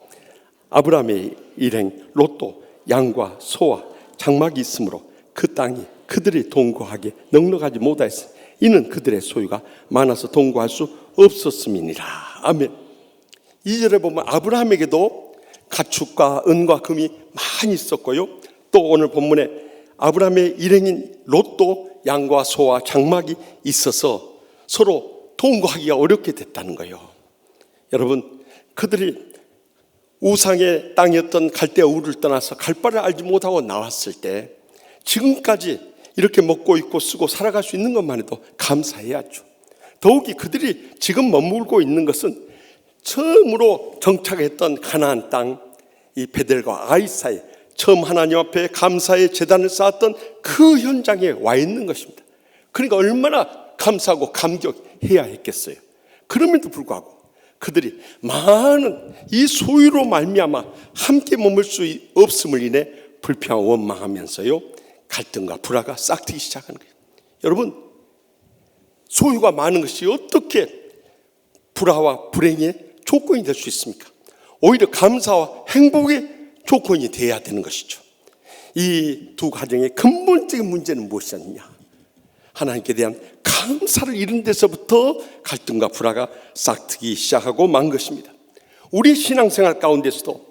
아브라함의 일행 롯도 양과 소와 장막이 있으므로 그 땅이 그들이 동거하게 넉넉하지 못하였으니 이는 그들의 소유가 많아서 동거할 수 없었음이니라. 아멘. 2절에 보면 아브라함에게도 가축과 은과 금이 많이 있었고요, 또 오늘 본문에 아브라함의 일행인 롯도 양과 소와 장막이 있어서 서로 동거하기가 어렵게 됐다는 거예요. 여러분, 그들이 우상의 땅이었던 갈대아 우를 떠나서 갈 바를 알지 못하고 나왔을 때 지금까지 이렇게 먹고 입고 쓰고 살아갈 수 있는 것만 해도 감사해야죠. 더욱이 그들이 지금 머물고 있는 것은 처음으로 정착했던 가나안 땅, 이 베델과 아이 사이 처음 하나님 앞에 감사의 제단을 쌓았던 그 현장에 와 있는 것입니다. 그러니까 얼마나 감사하고 감격해야 했겠어요. 그럼에도 불구하고 그들이 많은 이 소유로 말미암아 함께 머물 수 없음을 인해 불평하고 원망하면서요 갈등과 불화가 싹트기 시작하는 거예요. 여러분, 소유가 많은 것이 어떻게 불화와 불행의 조건이 될 수 있습니까? 오히려 감사와 행복의 조건이 되어야 되는 것이죠. 이 두 가정의 근본적인 문제는 무엇이었느냐? 하나님께 대한 감사를 잃은 데서부터 갈등과 불화가 싹트기 시작하고 만 것입니다. 우리 신앙생활 가운데서도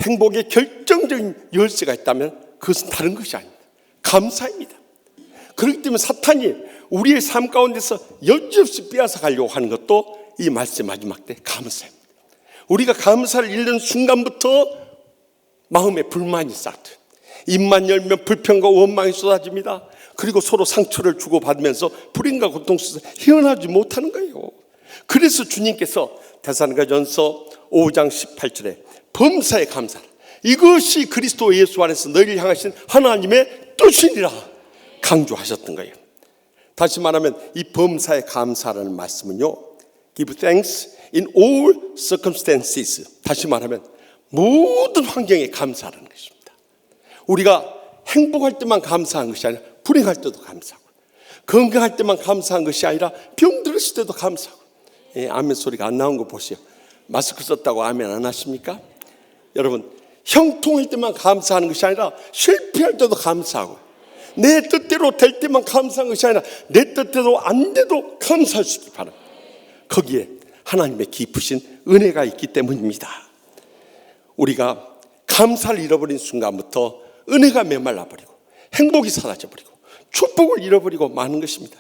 행복의 결정적인 열쇠가 있다면 그것은 다른 것이 아닙니다. 감사입니다. 그렇기 때문에 사탄이 우리의 삶 가운데서 여지없이 빼앗아 가려고 하는 것도 이 말씀 마지막 때 감사입니다. 우리가 감사를 잃는 순간부터 마음에 불만이 싹트, 입만 열면 불평과 원망이 쏟아집니다. 그리고 서로 상처를 주고받으면서 불행과 고통 속에서 헤어나지 못하는 거예요. 그래서 주님께서 데살로니가전서 5장 18절에 범사에 감사하라, 이것이 그리스도 예수 안에서 너희를 향하신 하나님의 뜻이니라 강조하셨던 거예요. 다시 말하면 이 범사에 감사라는 말씀은요, Give thanks in all circumstances. 다시 말하면 모든 환경에 감사하는 것입니다. 우리가 행복할 때만 감사한 것이 아니라 불행할 때도 감사하고, 건강할 때만 감사한 것이 아니라 병 들었을 때도 감사하고. 아멘 소리가 안 나온 거 보세요. 마스크 썼다고 아멘 안 하십니까? 여러분, 형통할 때만 감사하는 것이 아니라 실패할 때도 감사하고, 내 뜻대로 될 때만 감사한 것이 아니라 내 뜻대로 안 돼도 감사할 수 있기 바랍니다. 거기에 하나님의 깊으신 은혜가 있기 때문입니다. 우리가 감사를 잃어버린 순간부터 은혜가 메말라버리고 행복이 사라져버리고 축복을 잃어버리고 마는 것입니다.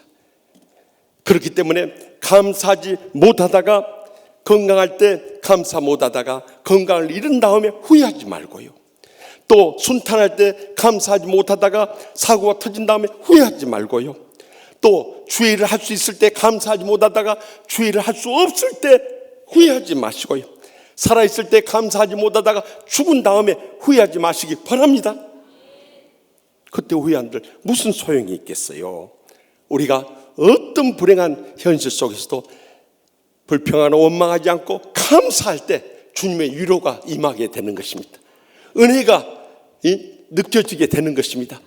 그렇기 때문에 감사하지 못하다가, 건강할 때 감사 못하다가 건강을 잃은 다음에 후회하지 말고요, 또 순탄할 때 감사하지 못하다가 사고가 터진 다음에 후회하지 말고요, 또 주의를 할 수 있을 때 감사하지 못하다가 주의를 할 수 없을 때 후회하지 마시고요, 살아있을 때 감사하지 못하다가 죽은 다음에 후회하지 마시기 바랍니다. 그때 후회한들 무슨 소용이 있겠어요? 우리가 어떤 불행한 현실 속에서도 불평하거나 원망하지 않고 감사할 때 주님의 위로가 임하게 되는 것입니다. 은혜가 느껴지게 되는 것입니다.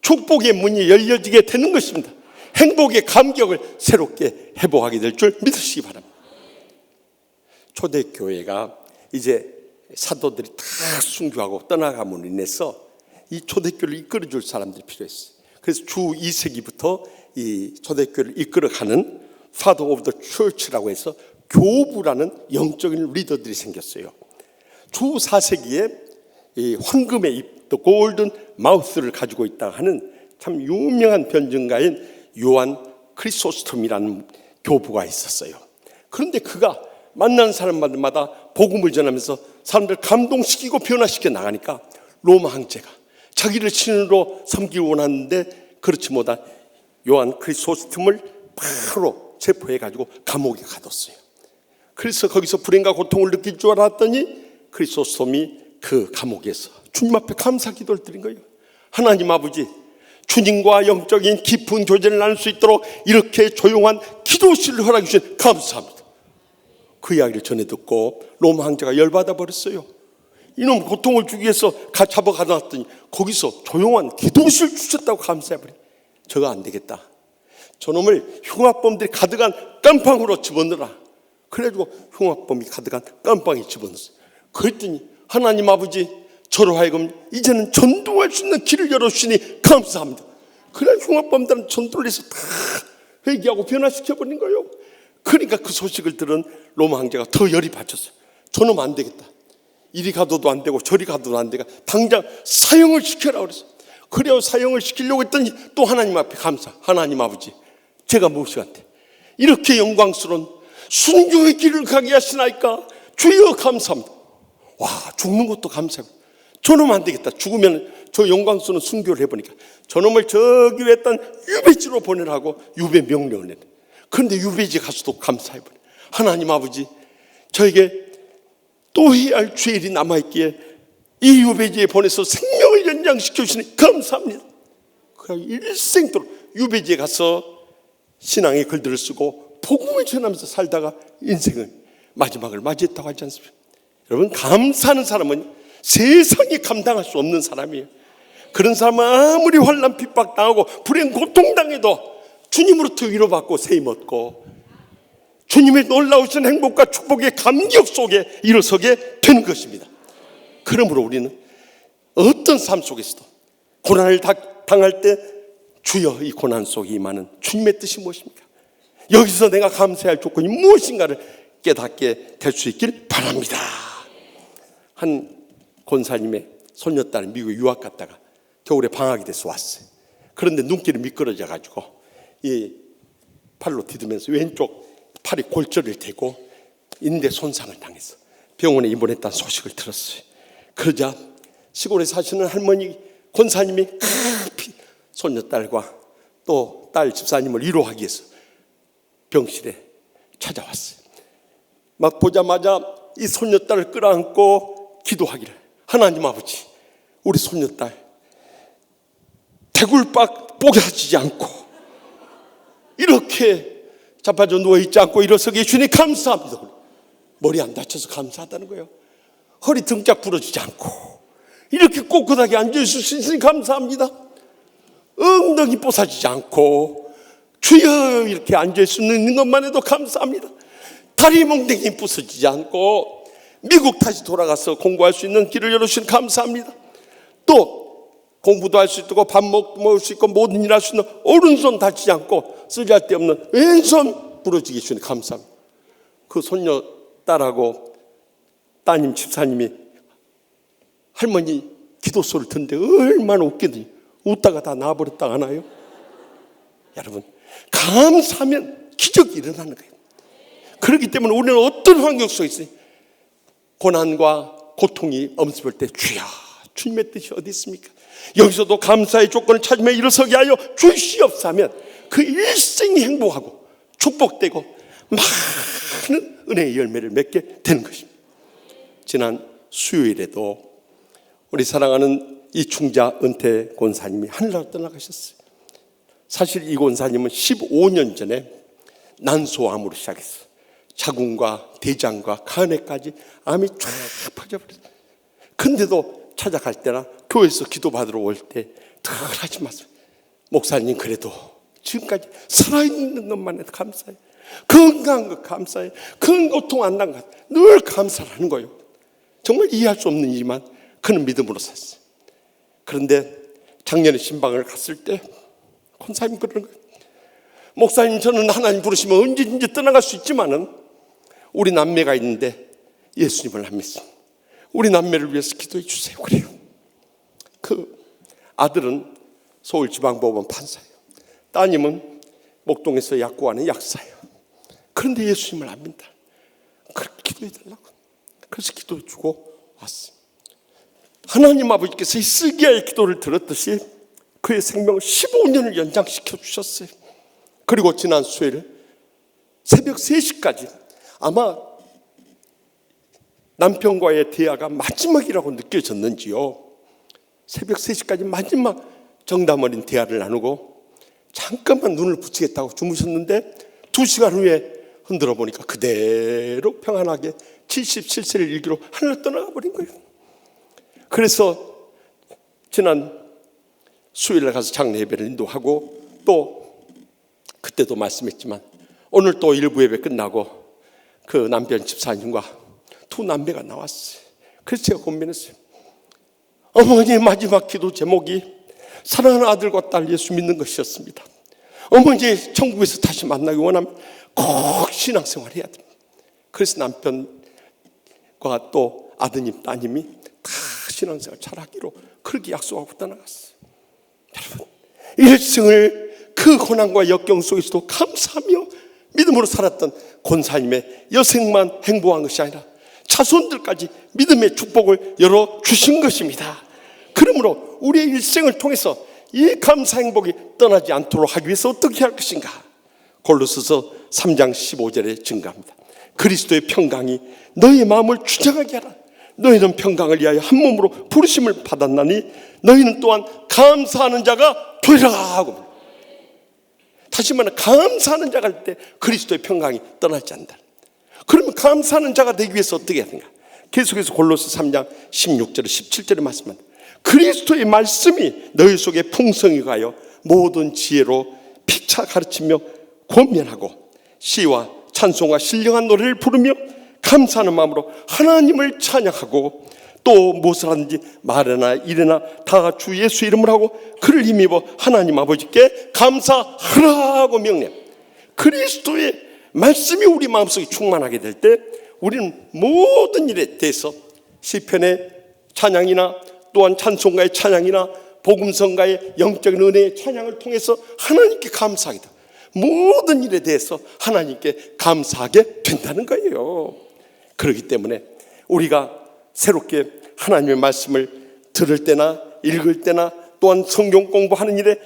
축복의 문이 열려지게 되는 것입니다. 행복의 감격을 새롭게 회복하게 될 줄 믿으시기 바랍니다. 초대교회가 이제 사도들이 다 순교하고 떠나감으로 인해서 이 초대교회를 이끌어줄 사람들이 필요했어요. 그래서 주 2세기부터 이 초대교회를 이끌어가는 Father of the Church라고 해서 교부라는 영적인 리더들이 생겼어요. 주 4세기에 이 황금의 입, 또 골든 마우스를 가지고 있다 하는 참 유명한 변증가인 요한 크리소스톰이라는 교부가 있었어요. 그런데 그가 만나는 사람마다 복음을 전하면서 사람들 감동시키고 변화시켜 나가니까 로마 황제가 자기를 신으로 삼기를 원하는데 그렇지 못한 요한 크리소스톰을 바로 체포해가지고 감옥에 가뒀어요. 그래서 거기서 불행과 고통을 느낄 줄 알았더니 크리소스톰이 그 감옥에서 주님 앞에 감사 기도를 드린 거예요. 하나님 아버지, 주님과 영적인 깊은 교제를 나눌 수 있도록 이렇게 조용한 기도실을 허락해 주신 감사합니다. 그 이야기를 전해 듣고 로마 황제가 열받아 버렸어요. 이놈 고통을 주기 위해서 잡아 가둬놨더니 거기서 조용한 기도실 주셨다고 감사해버려. 저거 안 되겠다. 저놈을 흉악범들이 가득한 깜빵으로 집어넣으라. 그래가지고 흉악범이 가득한 깜빵에 집어넣었어요. 그랬더니 하나님 아버지, 저로 하여금 이제는 전도할 수 있는 길을 열어주시니 감사합니다. 그래 흉악범들은 전도를 해서 다 회개하고 변화시켜버린 거예요. 그러니까 그 소식을 들은 로마 황제가 더 열이 받쳤어요. 저놈 안 되겠다. 이리 가둬도 안 되고 저리 가둬도 안 되고 당장 사형을 시켜라 그랬어요. 그래야 사형을 시키려고 했더니 또 하나님 앞에 감사. 하나님 아버지, 제가 무엇이한테 이렇게 영광스러운 순교의 길을 가게 하시나이까 주여 감사합니다. 와, 죽는 것도 감사합니다. 저놈 안 되겠다. 죽으면 저 영광스러운 순교를 해보니까 저놈을 저기 했던 유배지로 보내라고 유배 명령을 했네. 그런데 유배지 가서도 감사해버려. 하나님 아버지, 저에게 또 해야 할 죄일이 남아있기에 이 유배지에 보내서 생명을 연장시켜 주시니 감사합니다. 그래서 일생도록 유배지에 가서 신앙의 글들을 쓰고 복음을 전하면서 살다가 인생을 마지막을 맞이했다고 하지 않습니까? 여러분, 감사하는 사람은 세상이 감당할 수 없는 사람이에요. 그런 사람은 아무리 환난 핍박당하고 불행 고통당해도 주님으로부터 위로받고 세임 얻고 주님의 놀라우신 행복과 축복의 감격 속에 일어서게 되는 것입니다. 그러므로 우리는 어떤 삶 속에서도 고난을 당할 때 주여 이 고난 속에 임하는 주님의 뜻이 무엇입니까? 여기서 내가 감사할 조건이 무엇인가를 깨닫게 될 수 있길 바랍니다. 한 권사님의 손녀딸이 미국 유학 갔다가 겨울에 방학이 돼서 왔어요. 그런데 눈길이 미끄러져 가지고 이 팔로 디디면서 왼쪽 팔이 골절을 대고 인대 손상을 당해서 병원에 입원했다는 소식을 들었어요. 그러자 시골에 사시는 할머니 권사님이 급히 손녀딸과 또 딸 집사님을 위로하기 위해서 병실에 찾아왔어요. 막 보자마자 이 손녀딸을 끌어안고 기도하기를, 하나님 아버지, 우리 손녀딸 대굴박 뽀개지지 않고 이렇게 자빠져 누워있지 않고 일어서게 해주니 감사합니다. 머리 안 다쳐서 감사하다는 거예요. 허리 등짝 부러지지 않고 이렇게 꼿꼿하게 앉아있을 수 있으니 감사합니다. 엉덩이 뽀사지지 않고 주여 이렇게 앉을 수 있는 것만 해도 감사합니다. 다리 몽둥이 부서지지 않고 미국 다시 돌아가서 공부할 수 있는 길을 열어주신 감사합니다. 또 공부도 할 수 있고 밥 먹을 수 있고 모든 일 할 수 있는 오른손 다치지 않고 쓰잘데없는 왼손 부러지게 해주니 감사합니다. 그 손녀 딸하고 따님 집사님이 할머니 기도 소리를 듣는데 얼마나 웃기더니 웃다가 다 나와버렸다 하나요? 여러분, 감사하면 기적이 일어나는 거예요. 그렇기 때문에 우리는 어떤 환경 속에 있어요? 고난과 고통이 엄습할 때 주여 주님의 뜻이 어디 있습니까? 여기서도 감사의 조건을 찾으며 일어서게 하여 주시옵소서 하면 그 일생이 행복하고 축복되고 많은 은혜의 열매를 맺게 되는 것입니다. 지난 수요일에도 우리 사랑하는 이충자 은퇴 권사님이 하늘나라 떠나가셨어요. 사실 이 권사님은 15년 전에 난소암으로 시작했어요. 자궁과 대장과 간에까지 암이 쫙 퍼져버렸어요. 근데도 찾아갈 때나 교회에서 기도받으러 올 때 덜 하지 마세요. 목사님, 그래도 지금까지 살아있는 것만 해도 감사해요. 건강한 것 감사해요. 큰 고통 안 난 것 늘 감사하는 거예요. 정말 이해할 수 없는 일이지만 그는 믿음으로 샀어요. 그런데 작년에 신방을 갔을 때 권사님 그러는 거예요. 목사님, 저는 하나님 부르시면 언제든지 떠나갈 수 있지만은 우리 남매가 있는데 예수님을 안 믿습니다. 우리 남매를 위해서 기도해 주세요. 그래요. 그 아들은 서울지방법원 판사예요. 따님은 목동에서 약국하는 약사예요. 그런데 예수님을 안 믿다. 그렇게 기도해 달라고. 그래서 기도해 주고 왔어요. 하나님 아버지께서 이 스기야의 기도를 들었듯이 그의 생명을 15년을 연장시켜 주셨어요. 그리고 지난 수요일 새벽 3시까지 아마 남편과의 대화가 마지막이라고 느껴졌는지요. 새벽 3시까지 마지막 정담 어린 대화를 나누고 잠깐만 눈을 붙이겠다고 주무셨는데 2시간 후에 흔들어 보니까 그대로 평안하게 77세를 일기로 하늘을 떠나가 버린 거예요. 그래서 지난 수요일에 가서 장례 예배를 인도하고 또 그때도 말씀했지만 오늘 또 일부 예배 끝나고 그 남편 집사님과 두 남매가 나왔어요. 그래서 제가 고민했어요. 어머니의 마지막 기도 제목이 사랑하는 아들과 딸 예수 믿는 것이었습니다. 어머니 천국에서 다시 만나기 원하면 꼭 신앙생활 해야 됩니다. 그래서 남편과 또 아드님 따님이 다 신앙생활 잘하기로 그렇게 약속하고 떠나갔어요. 여러분, 일생을 그 고난과 역경 속에서도 감사하며 믿음으로 살았던 권사님의 여생만 행복한 것이 아니라 자손들까지 믿음의 축복을 열어주신 것입니다. 그러므로 우리의 일생을 통해서 이 감사 행복이 떠나지 않도록 하기 위해서 어떻게 할 것인가? 골로새서 3장 15절에 증가합니다. 그리스도의 평강이 너희 마음을 주장하게 하라. 너희는 평강을 위하여 한 몸으로 부르심을 받았나니 너희는 또한 감사하는 자가 되라 하고, 다시 말하면 감사하는 자가 될 때 그리스도의 평강이 떠나지 않는다. 그러면 감사하는 자가 되기 위해서 어떻게 해야 되는가? 계속해서 골로새 3장 16절에 17절에 말씀합니다. 그리스도의 말씀이 너희 속에 풍성히 가여 모든 지혜로 피차 가르치며 권면하고 시와 찬송과 신령한 노래를 부르며 감사하는 마음으로 하나님을 찬양하고 또 무엇을 하든지 말이나 일이나 다 주 예수 이름을 하고 그를 힘입어 하나님 아버지께 감사하라고 명령. 그리스도의 말씀이 우리 마음속에 충만하게 될 때 우리는 모든 일에 대해서 시편의 찬양이나 또한 찬송가의 찬양이나 복음성가의 영적인 은혜의 찬양을 통해서 하나님께 감사하게 돼. 모든 일에 대해서 하나님께 감사하게 된다는 거예요. 그렇기 때문에 우리가 새롭게 하나님의 말씀을 들을 때나 읽을 때나 또한 성경 공부하는 일에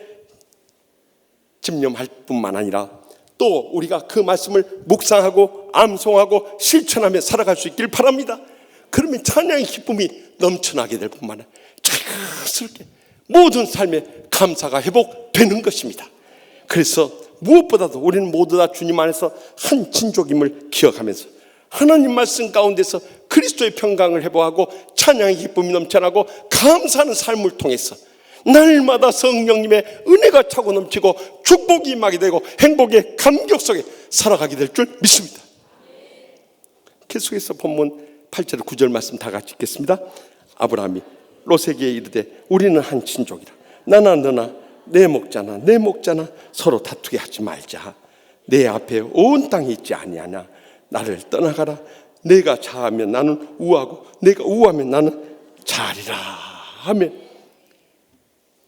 집념할 뿐만 아니라 또 우리가 그 말씀을 묵상하고 암송하고 실천하며 살아갈 수 있길 바랍니다. 그러면 찬양의 기쁨이 넘쳐나게 될 뿐만 아니라 자연스럽게 모든 삶에 감사가 회복되는 것입니다. 그래서 무엇보다도 우리는 모두 다 주님 안에서 한 친족임을 기억하면서 하나님 말씀 가운데서 그리스도의 평강을 회복하고 찬양의 기쁨이 넘쳐나고 감사하는 삶을 통해서 날마다 성령님의 은혜가 차고 넘치고 축복이 임하게 되고 행복의 감격 속에 살아가게 될 줄 믿습니다. 계속해서 본문 8절 9절 말씀 다 같이 읽겠습니다. 아브라함이 롯에게 이르되 우리는 한 친족이라. 나나 너나 내 목자나 내 목자나 서로 다투게 하지 말자. 내 앞에 온 땅이 있지 아니하냐. 나를 떠나가라. 내가 자하면 나는 우하고 내가 우하면 나는 자리라 하며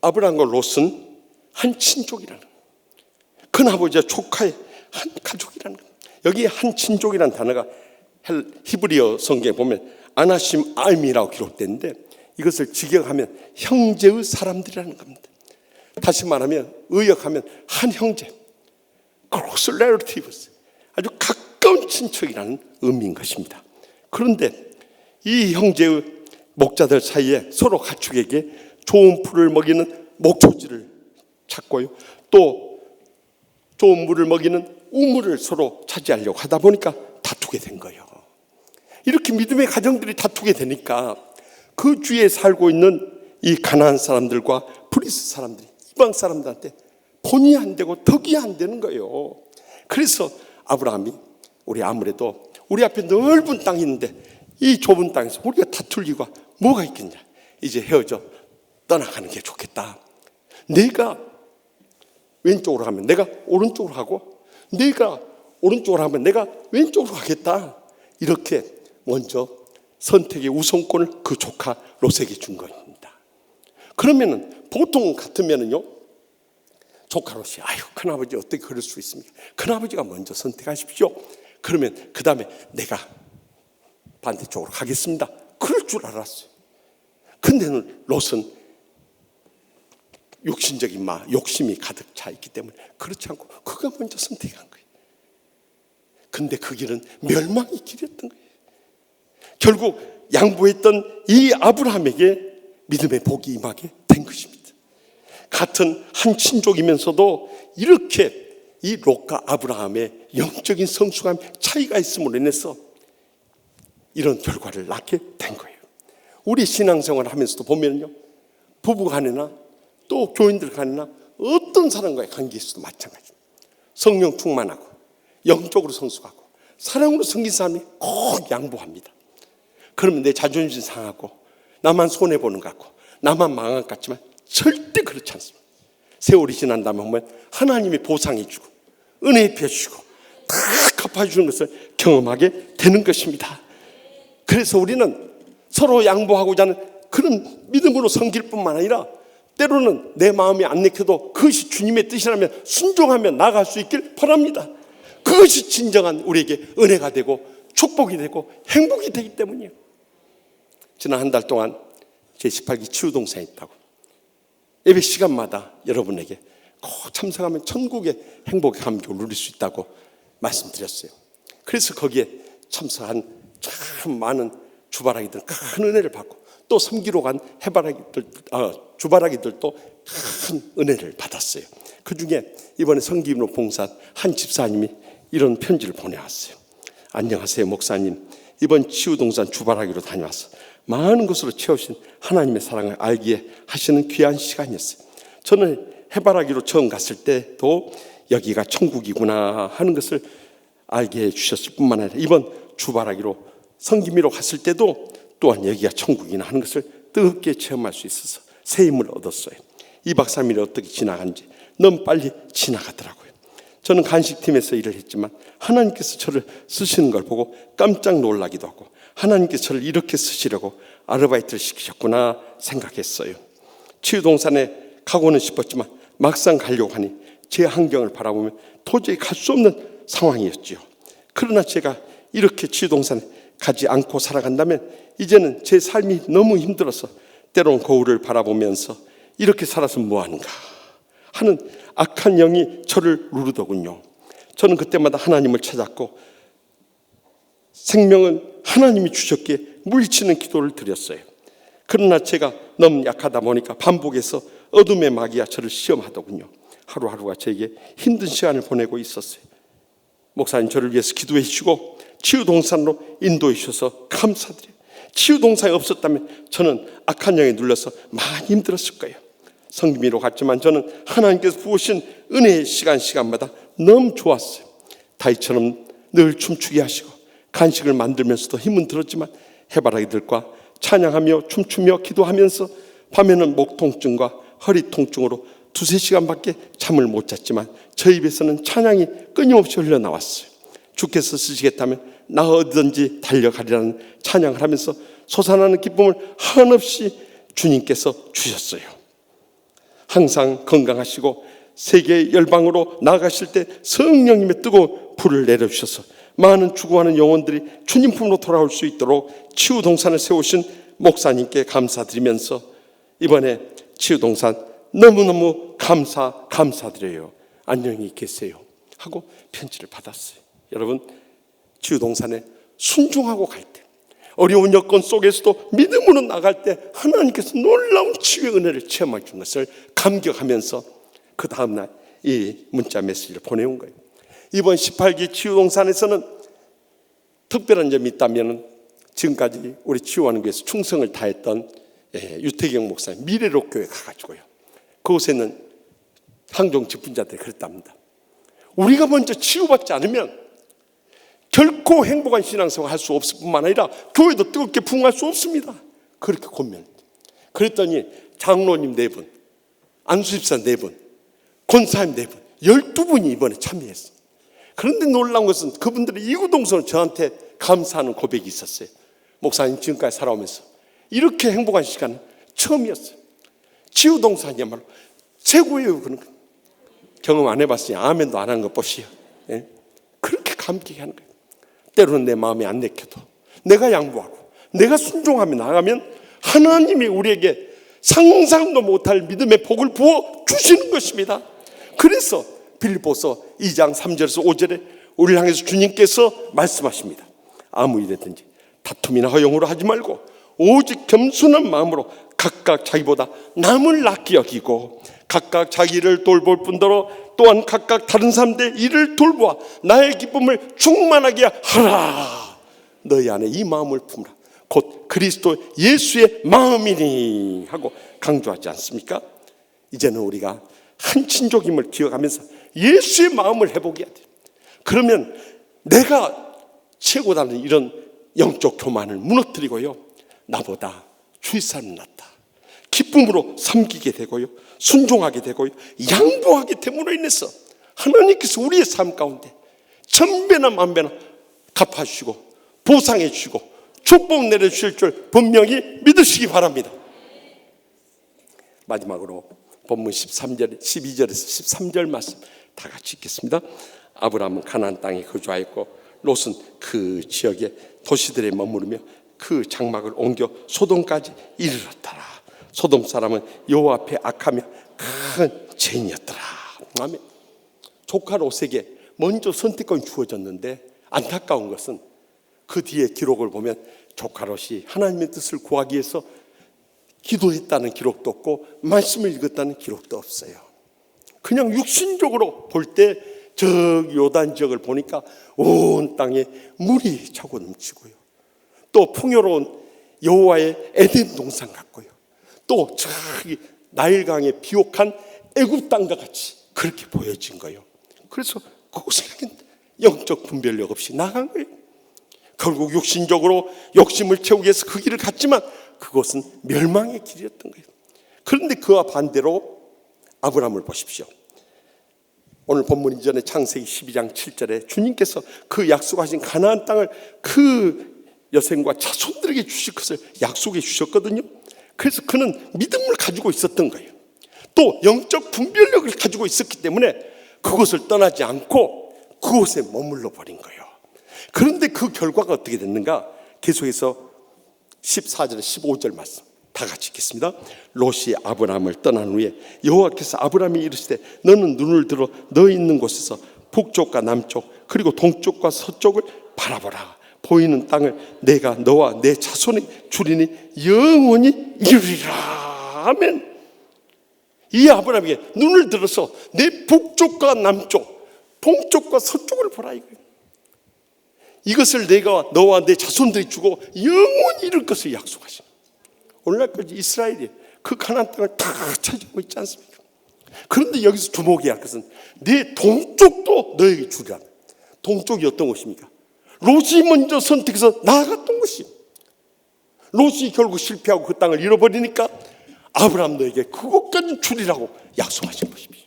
아브라함과 롯은 한 친족이라는, 큰아버지와 조카의 한 가족이라는 겁니다. 여기 한 친족이라는 단어가 히브리어 성경에 보면 아나심 알미라고 기록되는데 이것을 직역하면 형제의 사람들이라는 겁니다. 다시 말하면 의역하면 한 형제, close relatives, 아주 가까운 친척이라는 의미인 것입니다. 그런데 이 형제의 목자들 사이에 서로 가축에게 좋은 풀을 먹이는 목초지를 찾고요, 또 좋은 물을 먹이는 우물을 서로 차지하려고 하다 보니까 다투게 된 거예요. 이렇게 믿음의 가정들이 다투게 되니까 그 주위에 살고 있는 이 가나안 사람들과 브리스 사람들이 이방 사람들한테 본이 안 되고 덕이 안 되는 거예요. 그래서 아브라함이 우리 아무래도 우리 앞에 넓은 땅이 있는데 이 좁은 땅에서 우리가 다툴 이유가 뭐가 있겠냐. 이제 헤어져 떠나가는 게 좋겠다. 내가 왼쪽으로 가면 내가 오른쪽으로 가고 내가 오른쪽으로 하면 내가 왼쪽으로 가겠다. 이렇게 먼저 선택의 우선권을 그 조카 롯에게 준 겁니다. 그러면은 보통 같으면은요, 조카 롯이 아유 큰아버지 어떻게 그럴 수 있습니까? 큰아버지가 먼저 선택하십시오. 그러면 그 다음에 내가 반대쪽으로 가겠습니다. 그럴 줄 알았어요. 근데는 롯은 육신적인 욕심이 가득 차 있기 때문에 그렇지 않고 그가 먼저 선택한 거예요. 근데 그 길은 멸망의 길이었던 거예요. 결국 양보했던 이 아브라함에게 믿음의 복이 임하게 된 것입니다. 같은 한 친족이면서도 이렇게 이 롯과 아브라함의 영적인 성숙함 차이가 있음으로 인해서 이런 결과를 낳게 된 거예요. 우리 신앙생활을 하면서도 보면요, 부부간이나 또 교인들 간이나 어떤 사람과의 관계에서도 마찬가지입니다. 성령 충만하고 영적으로 성숙하고 사랑으로 섬긴 사람이 꼭 양보합니다. 그러면 내 자존심 상하고 나만 손해보는 것 같고 나만 망한 것 같지만 절대 그렇지 않습니다. 세월이 지난 다음에 보면 하나님이 보상해주고 은혜 펴주시고 다 갚아주는 것을 경험하게 되는 것입니다. 그래서 우리는 서로 양보하고자 하는 그런 믿음으로 섬길 뿐만 아니라 때로는 내 마음이 안 내켜도 그것이 주님의 뜻이라면 순종하며 나아갈 수 있길 바랍니다. 그것이 진정한 우리에게 은혜가 되고 축복이 되고 행복이 되기 때문이에요. 지난 한 달 동안 제18기 치유동산에 있다고 예배 시간마다 여러분에게 꼭 참석하면 천국의 행복의 감격을 누릴 수 있다고 말씀드렸어요. 그래서 거기에 참석한 참 많은 주바라기들은 큰 은혜를 받고 또 섬기러 간 주바라기들도 큰 은혜를 받았어요. 그 중에 이번에 성김으로 봉사한 한 집사님이 이런 편지를 보내왔어요. 안녕하세요 목사님, 이번 치유동산 주바라기로 다녀와서 많은 것으로 채우신 하나님의 사랑을 알기에 하시는 귀한 시간이었어요. 저는 해바라기로 처음 갔을 때도 여기가 천국이구나 하는 것을 알게 해주셨을 뿐만 아니라 이번 주바라기로 성김이로 갔을 때도 또한 여기가 천국이나 하는 것을 뜨겁게 체험할 수 있어서 새 힘을 얻었어요. 2박 3일이 어떻게 지나간지 너무 빨리 지나가더라고요. 저는 간식팀에서 일을 했지만 하나님께서 저를 쓰시는 걸 보고 깜짝 놀라기도 하고 하나님께서 저를 이렇게 쓰시려고 아르바이트를 시키셨구나 생각했어요. 치유동산에 가고는 싶었지만 막상 가려고 하니 제 환경을 바라보면 도저히 갈 수 없는 상황이었지요. 그러나 제가 이렇게 치유동산에 가지 않고 살아간다면 이제는 제 삶이 너무 힘들어서 때론 거울을 바라보면서 이렇게 살아서 뭐하는가 하는 악한 영이 저를 누르더군요. 저는 그때마다 하나님을 찾았고 생명은 하나님이 주셨기에 물리치는 기도를 드렸어요. 그러나 제가 너무 약하다 보니까 반복해서 어둠의 마귀가 저를 시험하더군요. 하루하루가 저에게 힘든 시간을 보내고 있었어요. 목사님 저를 위해서 기도해 주시고 치유동산으로 인도해 주셔서 감사드려요. 치유동산이 없었다면 저는 악한 영에 눌려서 많이 힘들었을 거예요. 성김이로 갔지만 저는 하나님께서 부으신 은혜의 시간마다 너무 좋았어요. 다윗처럼 늘 춤추게 하시고 간식을 만들면서도 힘은 들었지만 해바라기들과 찬양하며 춤추며 기도하면서 밤에는 목 통증과 허리 통증으로 2-3시간밖에 잠을 못 잤지만 저 입에서는 찬양이 끊임없이 흘러나왔어요. 주께서 쓰시겠다면 나 어디든지 달려가리라는 찬양을 하면서 솟아나는 기쁨을 한없이 주님께서 주셨어요. 항상 건강하시고 세계 열방으로 나아가실 때 성령님의 뜨거운 불을 내려주셔서 많은 죽어가는 영혼들이 주님 품으로 돌아올 수 있도록 치유동산을 세우신 목사님께 감사드리면서 이번에 치유동산 너무너무 감사드려요. 안녕히 계세요 하고 편지를 받았어요. 여러분, 치유동산에 순종하고 갈 때, 어려운 여건 속에서도 믿음으로 나갈 때 하나님께서 놀라운 치유의 은혜를 체험해 준 것을 감격하면서 그 다음날 이 문자 메시지를 보내온 거예요. 이번 18기 치유동산에서는 특별한 점이 있다면 지금까지 우리 치유하는 교회에서 충성을 다했던 유태경 목사님 미래로 교회 가가지고요, 그곳에는 항종 직분자들이 그랬답니다. 우리가 먼저 치유받지 않으면 결코 행복한 신앙생활 할 수 없을 뿐만 아니라 교회도 뜨겁게 부흥할 수 없습니다. 그렇게 고민. 그랬더니 장로님 4분, 안수집사 4분, 권사님 4분, 12분이 이번에 참여했어요. 그런데 놀라운 것은 그분들이 이구동성으로 저한테 감사하는 고백이 있었어요. 목사님 지금까지 살아오면서 이렇게 행복한 시간은 처음이었어요. 치유동산이야말로 최고예요. 그런 거. 경험 안 해봤으니 아멘도 안 하는 거 보시오. 예? 그렇게 감격해 하는 거예요. 때로는 내 마음이 안 내켜도 내가 양보하고 내가 순종하며 나가면 하나님이 우리에게 상상도 못할 믿음의 복을 부어 주시는 것입니다. 그래서 빌립보서 2장 3절에서 5절에 우리를 향해서 주님께서 말씀하십니다. 아무 일이든지 다툼이나 허용으로 하지 말고 오직 겸손한 마음으로 각각 자기보다 남을 낫게 여기고 각각 자기를 돌볼 뿐더러 또한 각각 다른 사람들의 일을 돌보아 나의 기쁨을 충만하게 하라. 너희 안에 이 마음을 품으라. 곧 그리스도 예수의 마음이니 하고 강조하지 않습니까? 이제는 우리가 한 친족임을 기억하면서 예수의 마음을 회복해야 돼요. 그러면 내가 최고다는 이런 영적 교만을 무너뜨리고요, 나보다 주위 사람은 낫다, 기쁨으로 섬기게 되고요, 순종하게 되고요, 양보하게 됨으로 인해서 하나님께서 우리의 삶 가운데 천배나 만배나 갚아주시고 보상해 주시고 축복 내려주실 줄 분명히 믿으시기 바랍니다. 마지막으로 본문 13절, 12절에서 13절 말씀 다 같이 읽겠습니다. 아브라함은 가나안 땅에 거주하였고 롯은 그 지역의 도시들에 머무르며 그 장막을 옮겨 소돔까지 이르렀더라. 소돔 사람은 여호와 앞에 악하며 큰 죄인이었더라. 아멘. 조카 롯에게 먼저 선택권이 주어졌는데 안타까운 것은 그 뒤에 기록을 보면 조카 롯이 하나님의 뜻을 구하기 위해서 기도했다는 기록도 없고 말씀을 읽었다는 기록도 없어요. 그냥 육신적으로 볼 때 저 요단 지역을 보니까 온 땅에 물이 차고 넘치고요, 또 풍요로운 여호와의 에덴 동산 같고요, 또 저기 나일강의 비옥한 애굽 땅과 같이 그렇게 보여진 거예요. 그래서 그곳을 향해 영적 분별력 없이 나간 거예요. 결국 육신적으로 욕심을 채우기 위해서 그 길을 갔지만 그것은 멸망의 길이었던 거예요. 그런데 그와 반대로 아브라함을 보십시오. 오늘 본문 이전에 창세기 12장 7절에 주님께서 그 약속하신 가나안 땅을 그 여생과 자손들에게 주실 것을 약속해 주셨거든요. 그래서 그는 믿음을 가지고 있었던 거예요. 또 영적 분별력을 가지고 있었기 때문에 그것을 떠나지 않고 그곳에 머물러 버린 거예요. 그런데 그 결과가 어떻게 됐는가? 계속해서 14절, 15절 말씀 다 같이 읽겠습니다. 롯이 아브라함을 떠난 후에 여호와께서 아브라함이 이르시되 너는 눈을 들어 너 있는 곳에서 북쪽과 남쪽 그리고 동쪽과 서쪽을 바라보라. 보이는 땅을 내가 너와 내 자손에 주리니 영원히 이루리라. 아멘. 이 아브라함에게 눈을 들어서 내 북쪽과 남쪽, 동쪽과 서쪽을 보라 이거예요. 이것을 내가 너와 내 자손들이 주고 영원히 이룰 것을 약속하십니다. 오늘날까지 이스라엘이 그 가나안 땅을 다 차지하고 있지 않습니까? 그런데 여기서 주목해야 할 것은 내 동쪽도 너에게 주리라. 동쪽이 어떤 곳입니까? 롯이 먼저 선택해서 나아갔던 곳이에요. 롯이 결국 실패하고 그 땅을 잃어버리니까 아브라함 너에게 그것까지 주리라고 약속하신 것입니다.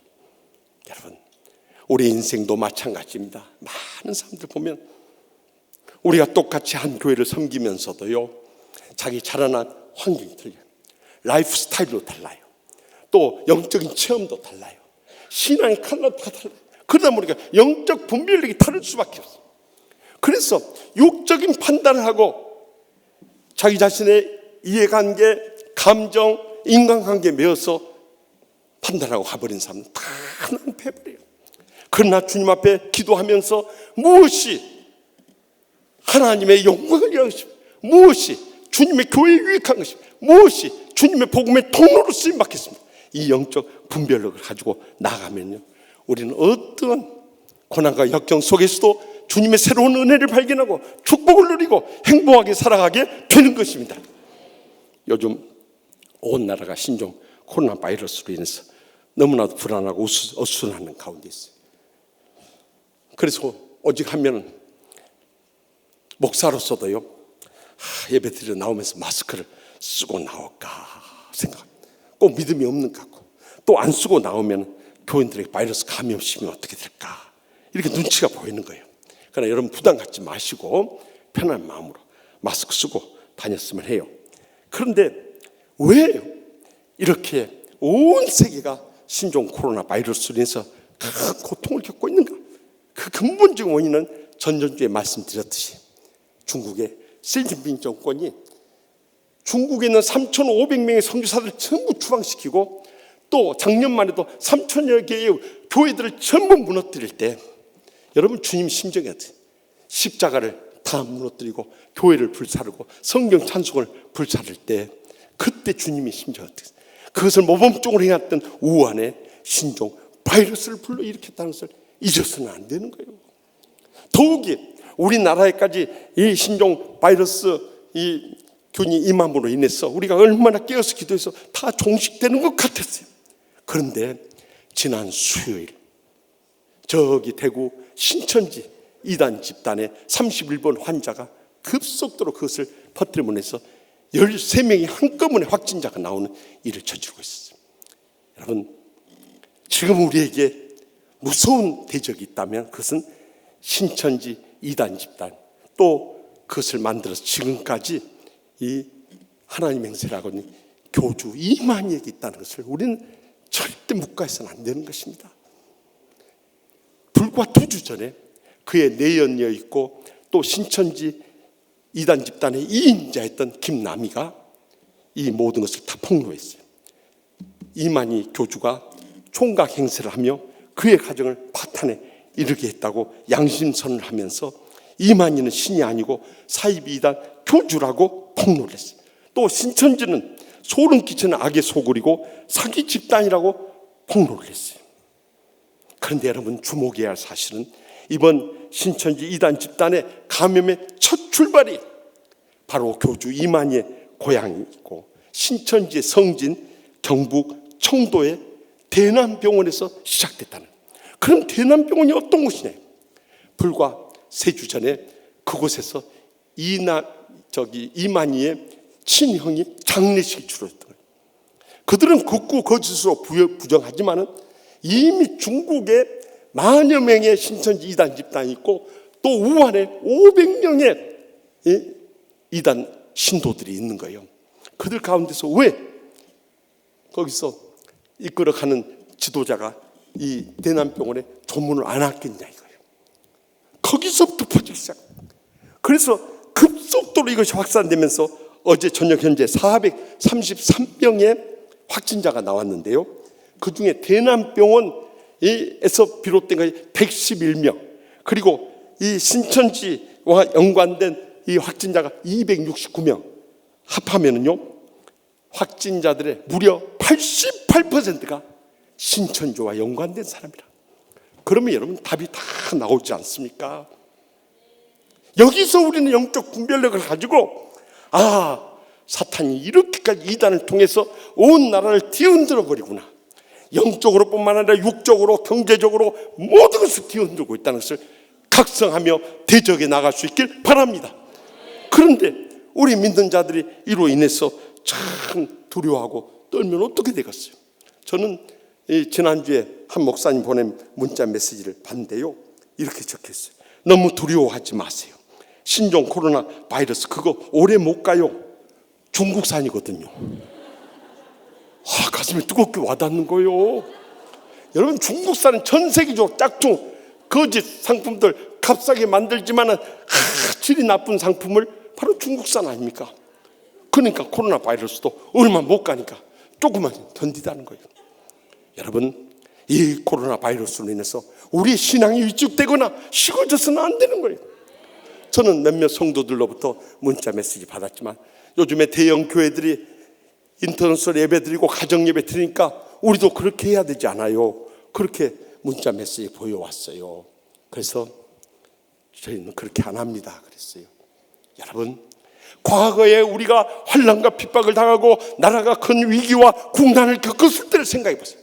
여러분, 우리 인생도 마찬가지입니다. 많은 사람들 보면 우리가 똑같이 한 교회를 섬기면서도요, 자기 자라난 환경이 틀려요. 라이프 스타일도 달라요. 또 영적인 체험도 달라요. 신앙의 칼라도 다 달라요. 그러다 보니까 영적 분별력이 다를 수밖에 없어요. 그래서 육적인 판단을 하고 자기 자신의 이해관계, 감정, 인간관계에 매여서 판단하고 가버린 사람은 다 낭패해버려요. 그러나 주님 앞에 기도하면서 무엇이 하나님의 영광을 위한 것입니다, 무엇이 주님의 교회에 유익한 것입니다, 무엇이 주님의 복음의 통로로 쓰임받겠습니다, 이 영적 분별력을 가지고 나가면요, 우리는 어떠한 고난과 역경 속에서도 주님의 새로운 은혜를 발견하고 축복을 누리고 행복하게 살아가게 되는 것입니다. 요즘 온 나라가 신종 코로나 바이러스로 인해서 너무나도 불안하고 어수선하는 가운데 있어요. 그래서 오직 하면 목사로서도요, 예배 드리러 나오면서 마스크를 쓰고 나올까 생각합니다. 꼭 믿음이 없는 것 같고, 또 안 쓰고 나오면 교인들에게 바이러스 감염시키면 어떻게 될까, 이렇게 눈치가 보이는 거예요. 그러나 여러분 부담 갖지 마시고 편한 마음으로 마스크 쓰고 다녔으면 해요. 그런데 왜 이렇게 온 세계가 신종 코로나 바이러스로 인해서 큰 고통을 겪고 있는가? 그 근본적인 원인은 전전주에 말씀드렸듯이 중국의 시진핑 정권이 중국에 있는 3,500명의 선교사들을 전부 추방시키고, 또 작년만 해도 3,000여 개의 교회들을 전부 무너뜨릴 때 여러분 주님 심정이 어때요? 십자가를 다 무너뜨리고 교회를 불사르고 성경 찬송을 불사를 때 그때 주님의 심정이 어때요? 그것을 모범적으로 행했던 우한의 신종 바이러스를 불러일으켰다는 것을 잊어서는 안 되는 거예요. 더욱이 우리나라에까지 이 신종 바이러스 이 균이 임함으로 인해서 우리가 얼마나 깨어서 기도해서 다 종식되는 것 같았어요. 그런데 지난 수요일 저기 대구 신천지 이단 집단의 31번 환자가 급속도로 그것을 퍼뜨림으로 해서 13명이 한꺼번에 확진자가 나오는 일을 저지르고 있었어요. 여러분 지금 우리에게 무서운 대적이 있다면 그것은 신천지 이단 집단 또 그것을 만들어서 지금까지 이 하나님 행세라고 하는 교주 이만희에게 있다는 것을 우리는 절대 묵과해서는 안 되는 것입니다. 불과 2주 전에 그의 내연녀 있고 또 신천지 이단 집단의 2인자였던 김남희가 이 모든 것을 다 폭로했어요. 이만희 교주가 총각 행세를 하며 그의 가정을 파탄에 이르게 했다고 양심선을 하면서 이만희는 신이 아니고 사이비 이단 교주라고 폭로를 했어요. 또 신천지는 소름 끼치는 악의 소굴이고 사기 집단이라고 폭로를 했어요. 그런데 여러분 주목해야 할 사실은 이번 신천지 이단 집단의 감염의 첫 출발이 바로 교주 이만희의 고향이고 신천지의 성진 경북 청도의 대남병원에서 시작됐다는. 그럼 대남병원이 어떤 곳이냐? 불과 3주 전에 그곳에서 이만희의 친형이 장례식이 치러졌던 거예요. 그들은 극구 거짓으로 부정하지만은 이미 중국에 만여 명의 신천지 이단 집단이 있고 또 우한에 500명의 이단 신도들이 있는 거예요. 그들 가운데서 왜 거기서 이끌어가는 지도자가 이 대남병원에 조문을 안 했겠냐 이거예요. 거기서부터 퍼지기 시작. 그래서 급속도로 이것이 확산되면서 어제 저녁 현재 433명의 확진자가 나왔는데요. 그중에 대남병원에서 비롯된 것이 111명 그리고 이 신천지와 연관된 이 확진자가 269명 합하면은요 확진자들의 무려 88%가 신천지와 연관된 사람이라. 그러면 여러분 답이 다 나오지 않습니까? 여기서 우리는 영적 분별력을 가지고 사탄이 이렇게까지 이단을 통해서 온 나라를 뒤흔들어 버리구나. 영적으로 뿐만 아니라 육적으로 경제적으로 모든 것을 뒤흔들고 있다는 것을 각성하며 대적에 나갈 수 있길 바랍니다. 그런데 우리 믿는 자들이 이로 인해서 참 두려워하고 떨면 어떻게 되겠어요? 저는 지난주에 한 목사님 보낸 문자 메시지를 봤는데요. 이렇게 적혔어요. 너무 두려워하지 마세요. 신종 코로나 바이러스 그거 오래 못 가요. 중국산이거든요. 가슴에 뜨겁게 와닿는 거예요. 여러분 중국산은 전 세계적으로 짝퉁 거짓 상품들 값싸게 만들지만은 질이 나쁜 상품을 바로 중국산 아닙니까? 그러니까 코로나 바이러스도 얼마 못 가니까 조금만 견디다는 거예요. 여러분 이 코로나 바이러스로 인해서 우리 신앙이 위축되거나 식어져서는 안 되는 거예요. 저는 몇몇 성도들로부터 문자 메시지 받았지만 요즘에 대형 교회들이 인터넷으로 예배 드리고 가정 예배 드리니까 우리도 그렇게 해야 되지 않아요? 그렇게 문자 메시지 보여왔어요. 그래서 저희는 그렇게 안 합니다 그랬어요. 여러분 과거에 우리가 환난과 핍박을 당하고 나라가 큰 위기와 국난을 겪었을 때를 생각해 보세요.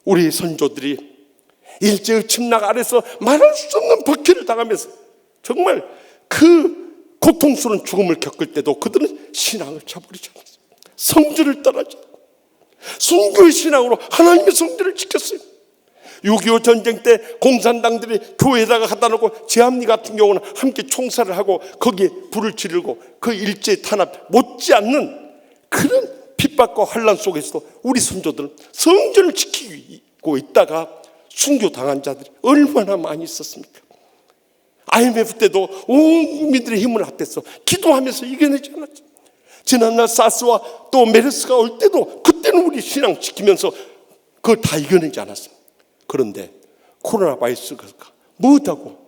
우리 선조들이 일제의 침략 아래서 말할 수 없는 박해를 당하면서 정말 그 고통스러운 죽음을 겪을 때도 그들은 신앙을 저버리지 않았어요. 성질을 떠나지 않고 순교의 신앙으로 하나님의 성질을 지켰어요. 6.25 전쟁 때 공산당들이 교회에다가 갖다 놓고 제암리 같은 경우는 함께 총살을 하고 거기에 불을 지르고 그 일제 탄압 못지않는 그런 핍박과 환난 속에서도 우리 선조들은 성전을 지키고 있다가 순교 당한 자들이 얼마나 많이 있었습니까? IMF 때도 온 국민들의 힘을 합해서 기도하면서 이겨내지 않았죠. 지난날 사스와 또 메르스가 올 때도 그때는 우리 신앙 지키면서 그걸 다 이겨내지 않았습니다. 그런데 코로나 바이러스가 뭐다고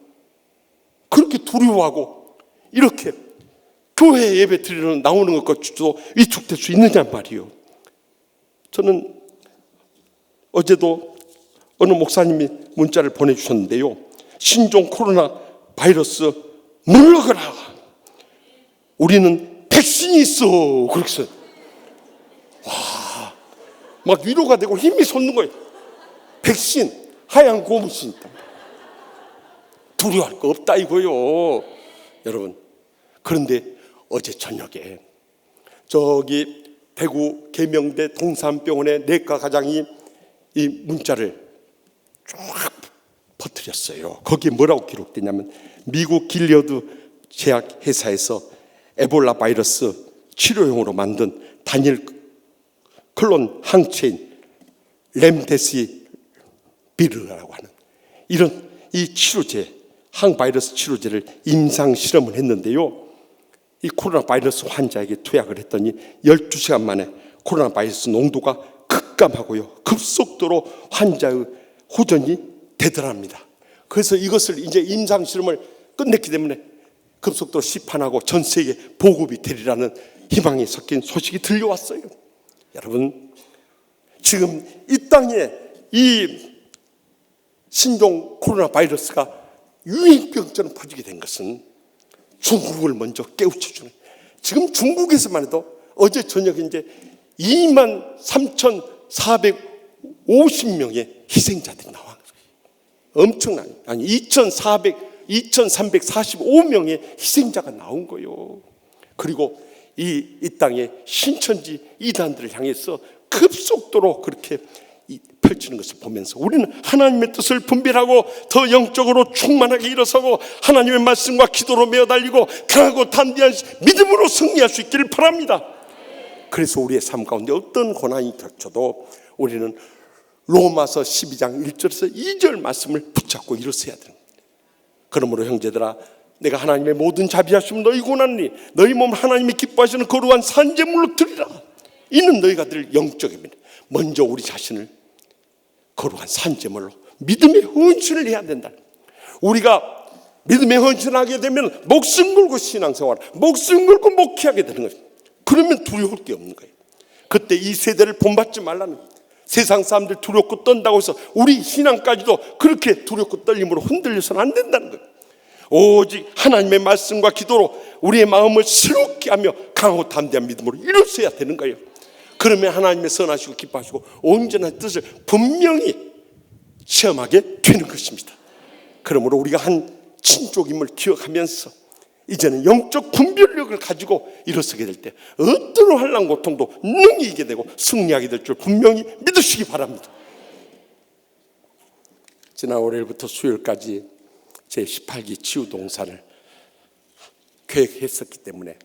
그렇게 두려워하고 이렇게 교회 예배 드리러 나오는 것까지도 위축될 수 있느냐 말이요. 저는 어제도 어느 목사님이 문자를 보내주셨는데요. 신종 코로나 바이러스 물러가라. 우리는 백신이 있어. 그렇게 써요. 와, 막 위로가 되고 힘이 솟는 거예요. 백신, 하얀 고무신. 두려워할 거 없다 이거요. 여러분, 그런데 어제 저녁에 저기 대구 계명대 동산병원의 내과 과장이 이 문자를 쫙 퍼뜨렸어요. 거기에 뭐라고 기록되냐면 미국 길리어드 제약 회사에서 에볼라 바이러스 치료용으로 만든 단일 클론 항체인 렘데시비르라고 하는 이런 이 치료제, 항바이러스 치료제를 임상 실험을 했는데요. 이 코로나 바이러스 환자에게 투약을 했더니 12시간 만에 코로나 바이러스 농도가 급감하고요. 급속도로 환자의 호전이 되더랍니다. 그래서 이것을 이제 임상 실험을 끝냈기 때문에 급속도로 시판하고 전 세계 보급이 되리라는 희망이 섞인 소식이 들려왔어요. 여러분, 지금 이 땅에 이 신종 코로나 바이러스가 유행병처럼 퍼지게 된 것은 중국을 먼저 깨우쳐주는, 지금 중국에서만 해도 어제 저녁에 이제 23,450명의 희생자들이 나와. 엄청난, 아니 2,345명의 희생자가 나온 거예요. 그리고 이 땅에 신천지 이단들을 향해서 급속도로 그렇게 펼치는 것을 보면서 우리는 하나님의 뜻을 분별하고 더 영적으로 충만하게 일어서고 하나님의 말씀과 기도로 매어달리고 강하고 담대한 믿음으로 승리할 수 있기를 바랍니다. 그래서 우리의 삶 가운데 어떤 고난이 닥쳐도 우리는 로마서 12장 1절에서 2절 말씀을 붙잡고 일어서야 됩니다. 그러므로 형제들아, 내가 하나님의 모든 자비하심 너희 고난이 너희 몸 하나님이 기뻐하시는 거룩한 산제물로 드리라. 이는 너희가 들 영적입니다. 먼저 우리 자신을 거룩한 산제물로 믿음의 헌신을 해야 된다. 우리가 믿음의 헌신하게 되면 목숨 걸고 신앙생활, 목숨 걸고 목회하게 되는 거예요. 그러면 두려울 게 없는 거예요. 그때 이 세대를 본받지 말라는, 세상 사람들 두렵고 떤다고 해서 우리 신앙까지도 그렇게 두렵고 떨림으로 흔들려서는 안 된다는 거예요. 오직 하나님의 말씀과 기도로 우리의 마음을 새롭게 하며 강하고 담대한 믿음으로 일어서야 되는 거예요. 그러면 하나님의 선하시고 기뻐하시고 온전한 뜻을 분명히 체험하게 되는 것입니다. 그러므로 우리가 한 친족임을 기억하면서 이제는 영적 분별력을 가지고 일어서게 될 때 어떤 환난 고통도 능히 이기게 되고 승리하게 될 줄 분명히 믿으시기 바랍니다. 지난 월요일부터 수요일까지 제18기 치유동산을 계획했었기 때문에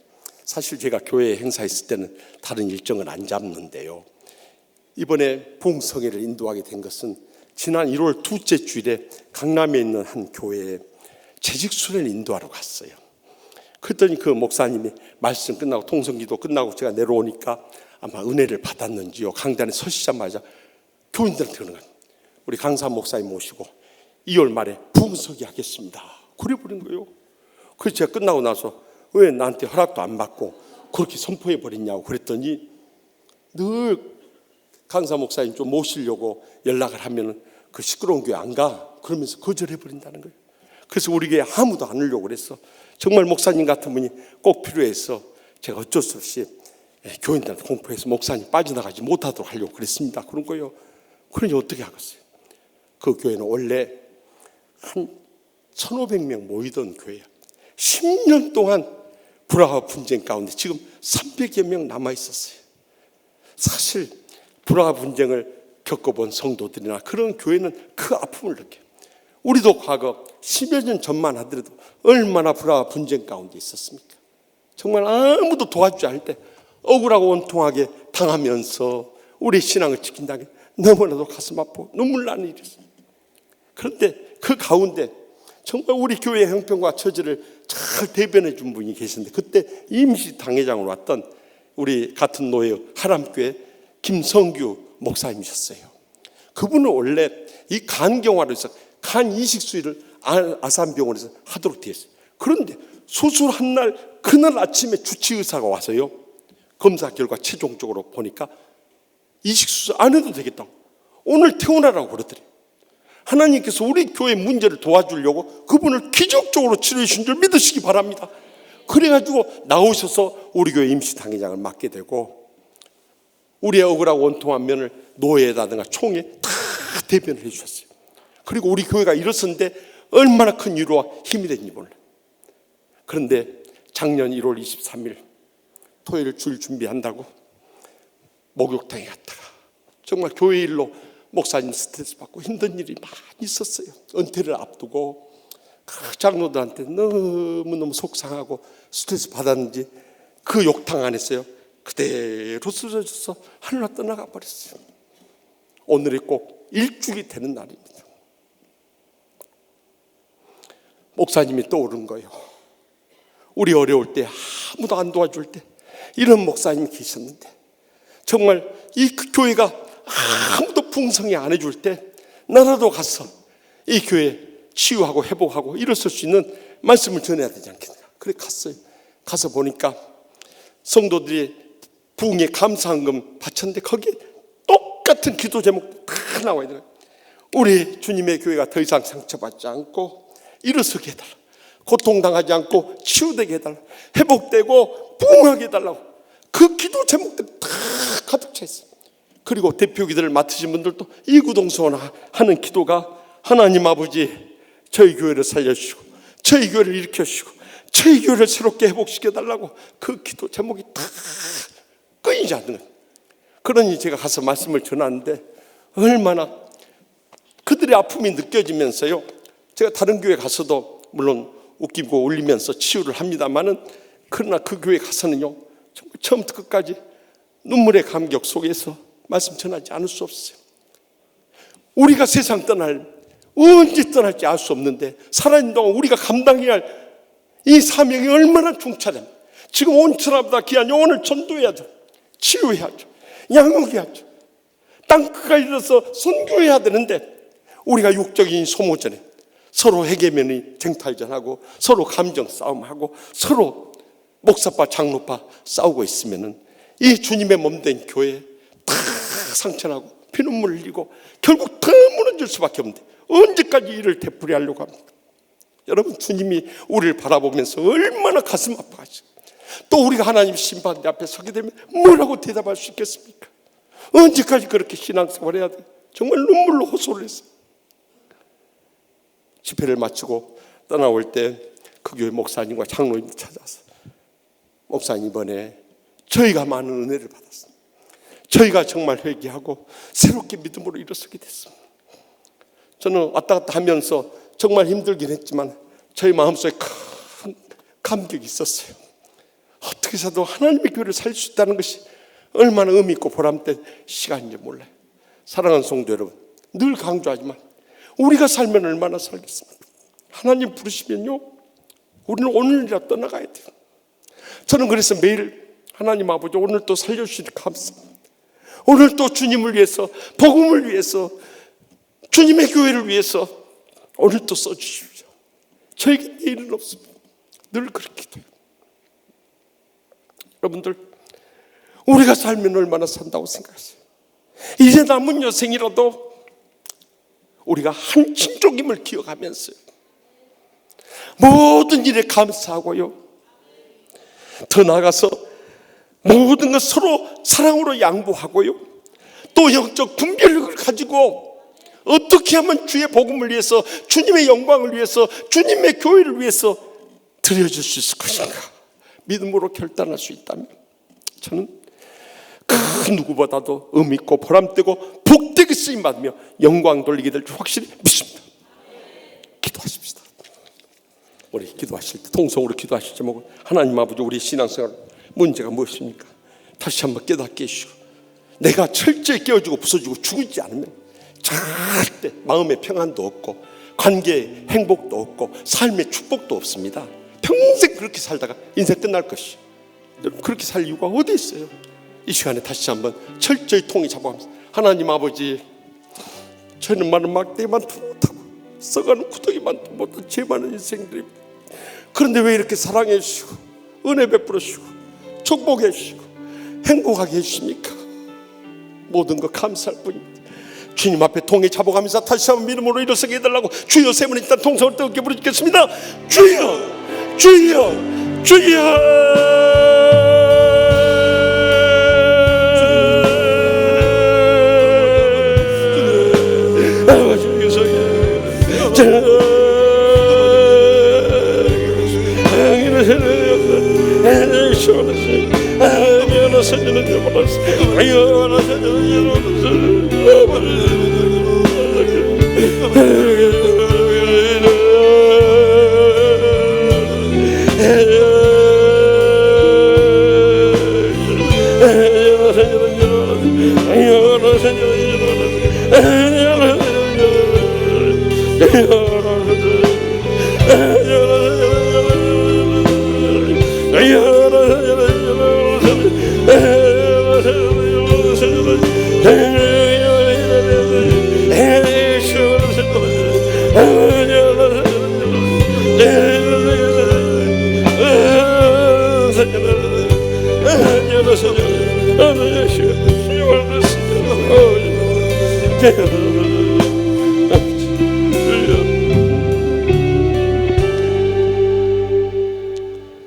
사실 제가 교회에 행사했을 때는 다른 일정을 안 잡는데요. 이번에 부흥성회를 인도하게 된 것은 지난 1월 둘째 주일에 강남에 있는 한 교회에 재직순회를 인도하러 갔어요. 그랬더니 그 목사님이 말씀 끝나고 통성기도 끝나고 제가 내려오니까 아마 은혜를 받았는지요, 강단에 서시자마자 교인들한테 그러는 거예요. 우리 강사 목사님 모시고 2월 말에 부흥성회 하겠습니다. 그래버린 거예요. 그래서 제가 끝나고 나서 왜 나한테 허락도 안 받고 그렇게 선포해 버렸냐고 그랬더니 늘 강사 목사님 좀 모시려고 연락을 하면 그 시끄러운 교회 안 가 그러면서 거절해 버린다는 거예요. 그래서 우리 교회 아무도 안 오려고 그랬어. 정말 목사님 같은 분이 꼭 필요해서 제가 어쩔 수 없이 교인들한테 공포해서 목사님 빠져나가지 못하도록 하려고 그랬습니다. 그런 거예요. 그러니 어떻게 하겠어요? 그 교회는 원래 한 1,500명 모이던 교회야. 10년 동안 불화와 분쟁 가운데 지금 300여 명 남아 있었어요. 사실 불화와 분쟁을 겪어본 성도들이나 그런 교회는 그 아픔을 느껴요. 우리도 과거 10여 년 전만 하더라도 얼마나 불화와 분쟁 가운데 있었습니까? 정말 아무도 도와주지 않을 때 억울하고 원통하게 당하면서 우리 신앙을 지킨다는 게 너무나도 가슴 아프고 눈물 나는 일이었어요. 그런데 그 가운데 정말 우리 교회 형편과 처지를 잘 대변해 준 분이 계신데 그때 임시 당회장으로 왔던 우리 같은 노예 하람교회 김성규 목사님이셨어요. 그분은 원래 이 간경화로 해서 간 이식 수술을 아산병원에서 하도록 되어 있어요. 그런데 수술한 날 그날 아침에 주치의사가 와서요, 검사 결과 최종적으로 보니까 이식 수술 안 해도 되겠다고, 오늘 퇴원하라고 그러더래요. 하나님께서 우리 교회 문제를 도와주려고 그분을 기적적으로 치료해 주신 줄 믿으시기 바랍니다. 그래가지고 나오셔서 우리 교회 임시당회장을 맡게 되고, 우리의 억울하고 원통한 면을 노예라든가 총회 다 대변을 해주셨어요. 그리고 우리 교회가 일어섰는데 얼마나 큰 위로와 힘이 됐는지 몰라요. 그런데 작년 1월 23일 토요일 주일 준비한다고 목욕탕에 갔다가 정말 교회 일로 목사님 스트레스 받고 힘든 일이 많이 있었어요. 은퇴를 앞두고 장로들한테 너무너무 속상하고 스트레스 받았는지 그 욕탕 안에서요 그대로 쓰러져서 하늘로 떠나가 버렸어요. 오늘이 꼭 일주일이 되는 날입니다. 목사님이 떠오른 거예요. 우리 어려울 때, 아무도 안 도와줄 때 이런 목사님이 계셨는데, 정말 이 교회가 아무도 풍성히 안 해줄 때 나라도 가서 이 교회 치유하고 회복하고 일어설 수 있는 말씀을 전해야 되지 않겠나. 그래 갔어요. 가서 보니까 성도들이 부흥에 감사한금 바쳤는데 거기에 똑같은 기도 제목 다 나와 있더라고요. 우리 주님의 교회가 더 이상 상처받지 않고 일어서게 해달라, 고통당하지 않고 치유되게 해달라, 회복되고 부흥하게 해달라고 그 기도 제목들이 다 가득 차 있어요. 그리고 대표 기도를 맡으신 분들도 이구동성 하는 기도가, 하나님 아버지 저희 교회를 살려주시고 저희 교회를 일으켜주시고 저희 교회를 새롭게 회복시켜달라고 그 기도 제목이 다 끊이지 않는 거예요. 그러니 제가 가서 말씀을 전하는데 얼마나 그들의 아픔이 느껴지면서요, 제가 다른 교회 가서도 물론 웃기고 울리면서 치유를 합니다마는, 그러나 그 교회 가서는요 정말 처음부터 끝까지 눈물의 감격 속에서 말씀 전하지 않을 수 없어요. 우리가 세상 언제 떠날지 알 수 없는데 살아있는 동안 우리가 감당해야 할 이 사명이 얼마나 중차대합니까? 지금 온천하보다 귀한 영혼을 전도해야죠, 치유해야죠, 양육해야죠, 땅끝까지 이르러서 선교해야 되는데 우리가 육적인 소모전에 서로 해계면이 쟁탈전하고 서로 감정 싸움하고 서로 목사파 장로파 싸우고 있으면은 이 주님의 몸된 교회 다 상처나고 피눈물 흘리고 결국 더 무너질 수밖에 없는데 언제까지 이를 되풀이하려고 합니까? 여러분, 주님이 우리를 바라보면서 얼마나 가슴 아파하시고, 또 우리가 하나님 심판대 앞에 서게 되면 뭐라고 대답할 수 있겠습니까? 언제까지 그렇게 신앙생활 해야 돼? 정말 눈물로 호소를 했어요. 집회를 마치고 떠나올 때 그 교회 목사님과 장로님 찾아서, 목사님 이번에 저희가 많은 은혜를 받았습니다. 저희가 정말 회개하고 새롭게 믿음으로 일어서게 됐습니다. 저는 왔다 갔다 하면서 정말 힘들긴 했지만 저희 마음속에 큰 감격이 있었어요. 어떻게 해서도 하나님의 교회를 살릴 수 있다는 것이 얼마나 의미 있고 보람된 시간인지 몰라요. 사랑하는 성도 여러분, 늘 강조하지만 우리가 살면 얼마나 살겠습니까? 하나님 부르시면요 우리는 오늘이라 떠나가야 돼요. 저는 그래서 매일 하나님 아버지 오늘 또 살려주시니 감사합니다. 오늘 또 주님을 위해서, 복음을 위해서, 주님의 교회를 위해서 오늘 또 써주십시오. 저에게 내일은 없습니다. 늘 그렇게 돼요. 여러분들, 우리가 살면 얼마나 산다고 생각하세요? 이제 남은 여생이라도 우리가 한 친족임을 기억하면서 모든 일에 감사하고요, 더 나아가서 모든 것 서로 사랑으로 양보하고요, 또 영적 분별력을 가지고 어떻게 하면 주의 복음을 위해서, 주님의 영광을 위해서, 주님의 교회를 위해서 드려줄 수 있을 것인가 믿음으로 결단할 수 있다면 저는 그 누구보다도 의미 있고 보람되고 복되게 쓰임받으며 영광 돌리게 될 줄 확실히 믿습니다. 기도하십시다. 우리 기도하실 때 통성으로 기도하실 제목은 하나님 아버지, 우리 신앙생활 문제가 무엇입니까? 다시 한번 깨닫게 해주시고, 내가 철저히 깨어지고 부서지고 죽지 않으면 절대 마음의 평안도 없고 관계의 행복도 없고 삶의 축복도 없습니다. 평생 그렇게 살다가 인생 끝날 것이, 그렇게 살 이유가 어디 있어요? 이 시간에 다시 한번 철저히 통이 잡아가면서, 하나님 아버지, 저희는 많은 막대만 못하고 썩어가는 구덩이만 못한 죄 많은 인생들입니다. 그런데 왜 이렇게 사랑해 주시고 은혜 베풀어 주시고 축복해 주시고 행복하게 해주십니까? 모든 것 감사할 뿐입니다. 주님 앞에 통에 잡아가면서 다시 한번 믿음으로 일어서게 해달라고 주여 세 번 일단 통성을 뜨겁게 부르짖겠습니다. 주여 주여 주여.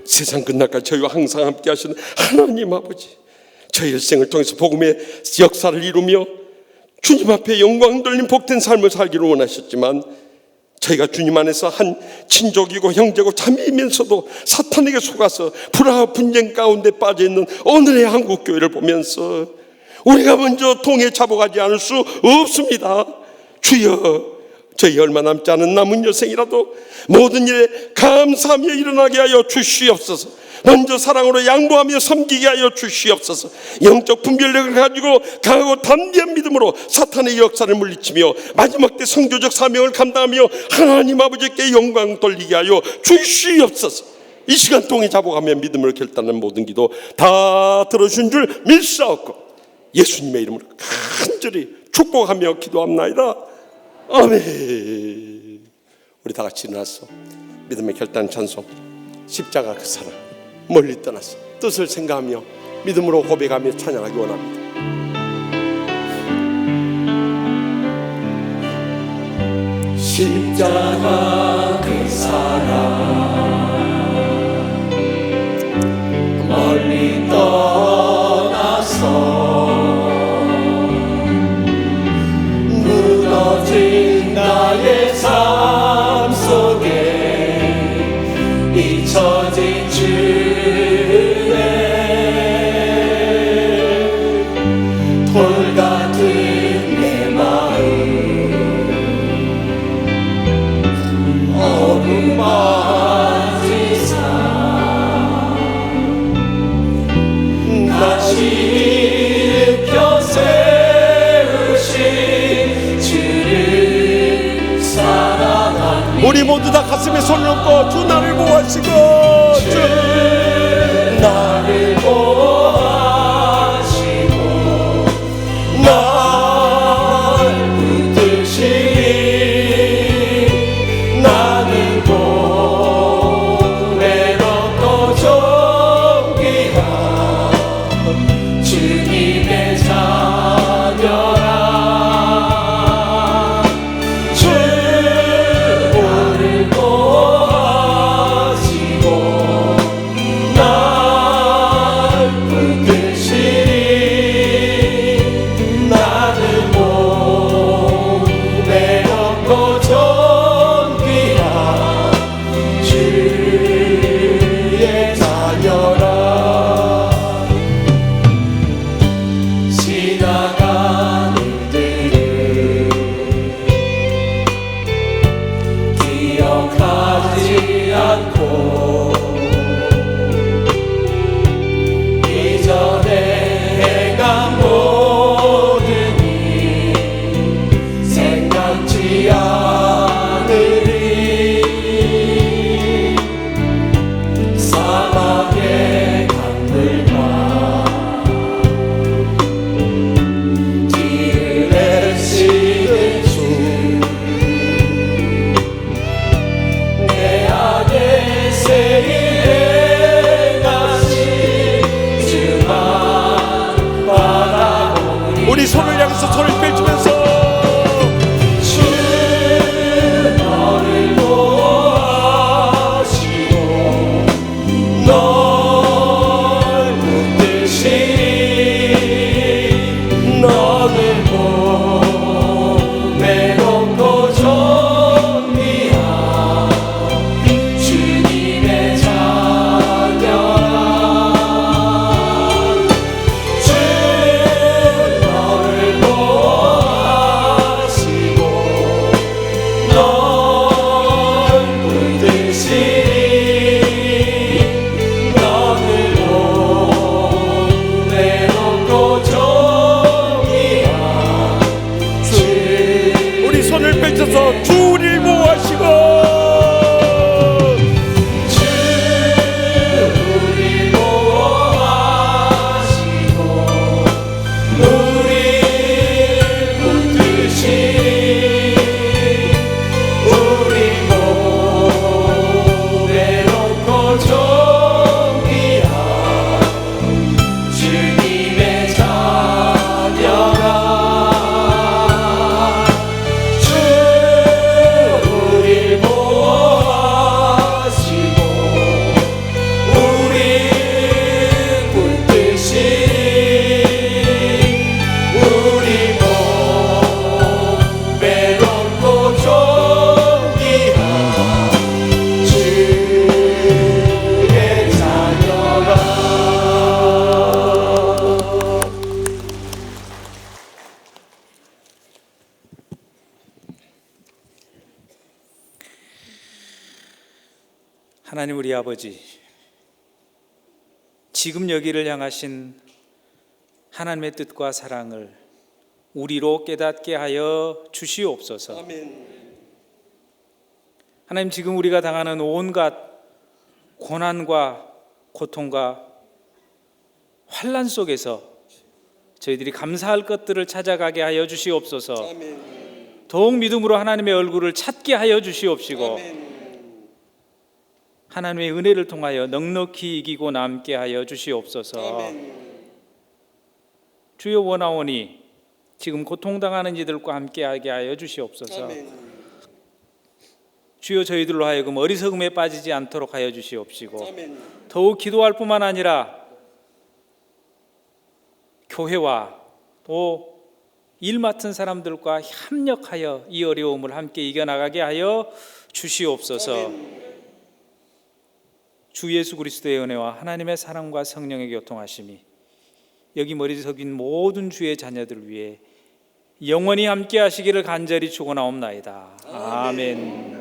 세상 끝날까지 저희와 항상 함께 하시는 하나님 아버지, 저희 일생을 통해서 복음의 역사를 이루며 주님 앞에 영광 돌린 복된 삶을 살기를 원하셨지만 저희가 주님 안에서 한 친족이고 형제고 자매이면서도 사탄에게 속아서 불화와 분쟁 가운데 빠져있는 오늘의 한국교회를 보면서 우리가 먼저 통에 잡아가지 않을 수 없습니다. 주여, 저희 얼마 남지 않은 남은 여생이라도 모든 일에 감사하며 일어나게 하여 주시옵소서. 먼저 사랑으로 양보하며 섬기게 하여 주시옵소서. 영적 분별력을 가지고 강하고 담대한 믿음으로 사탄의 역사를 물리치며 마지막 때 성교적 사명을 감당하며 하나님 아버지께 영광 돌리게 하여 주시옵소서. 이 시간 통해 잡아가며 믿음을 결단하는 모든 기도 다 들어준 줄 믿사옵고 예수님의 이름으로 간절히 축복하며 기도합나이다. 아멘. 우리 다 같이 일어나서 믿음의 결단 찬송, 십자가 그 사랑 멀리 떠나서 뜻을 생각하며 믿음으로 고백하며 찬양하기 원합니다. 십자가 그 사랑 멀리 떠나서 무너진 나의 삶 속에 잊혀진 주의 돌 같은 내 마음 어루만지사 다시 일으켜 세우신 주를 사랑하니 우리 모두 다 가슴에 손을 얹고 주 나를 보호하시고 주 나를 보호하시고 날 붙드시니 나는 또 외롭고 존귀한 주님의 자녀라. 주를 보호하시고 하나님 우리 아버지, 지금 여기를 향하신 하나님의 뜻과 사랑을 우리로 깨닫게 하여 주시옵소서. 아멘. 하나님, 지금 우리가 당하는 온갖 고난과 고통과 환난 속에서 저희들이 감사할 것들을 찾아가게 하여 주시옵소서. 아멘. 더욱 믿음으로 하나님의 얼굴을 찾게 하여 주시옵시고, 아멘. 하나님의 은혜를 통하여 넉넉히 이기고 남게 하여 주시옵소서. 아멘. 주여, 원하오니 지금 고통당하는 이들과 함께하게 하여 주시옵소서. 아멘. 주여, 저희들로 하여금 어리석음에 빠지지 않도록 하여 주시옵시고, 아멘. 더욱 기도할 뿐만 아니라 교회와 또 일 맡은 사람들과 협력하여 이 어려움을 함께 이겨나가게 하여 주시옵소서. 주 예수 그리스도의 은혜와 하나님의 사랑과 성령의 교통하심이 여기 머리 숙인 모든 주의 자녀들 위해 영원히 함께 하시기를 간절히 축원하옵나이다. 아멘.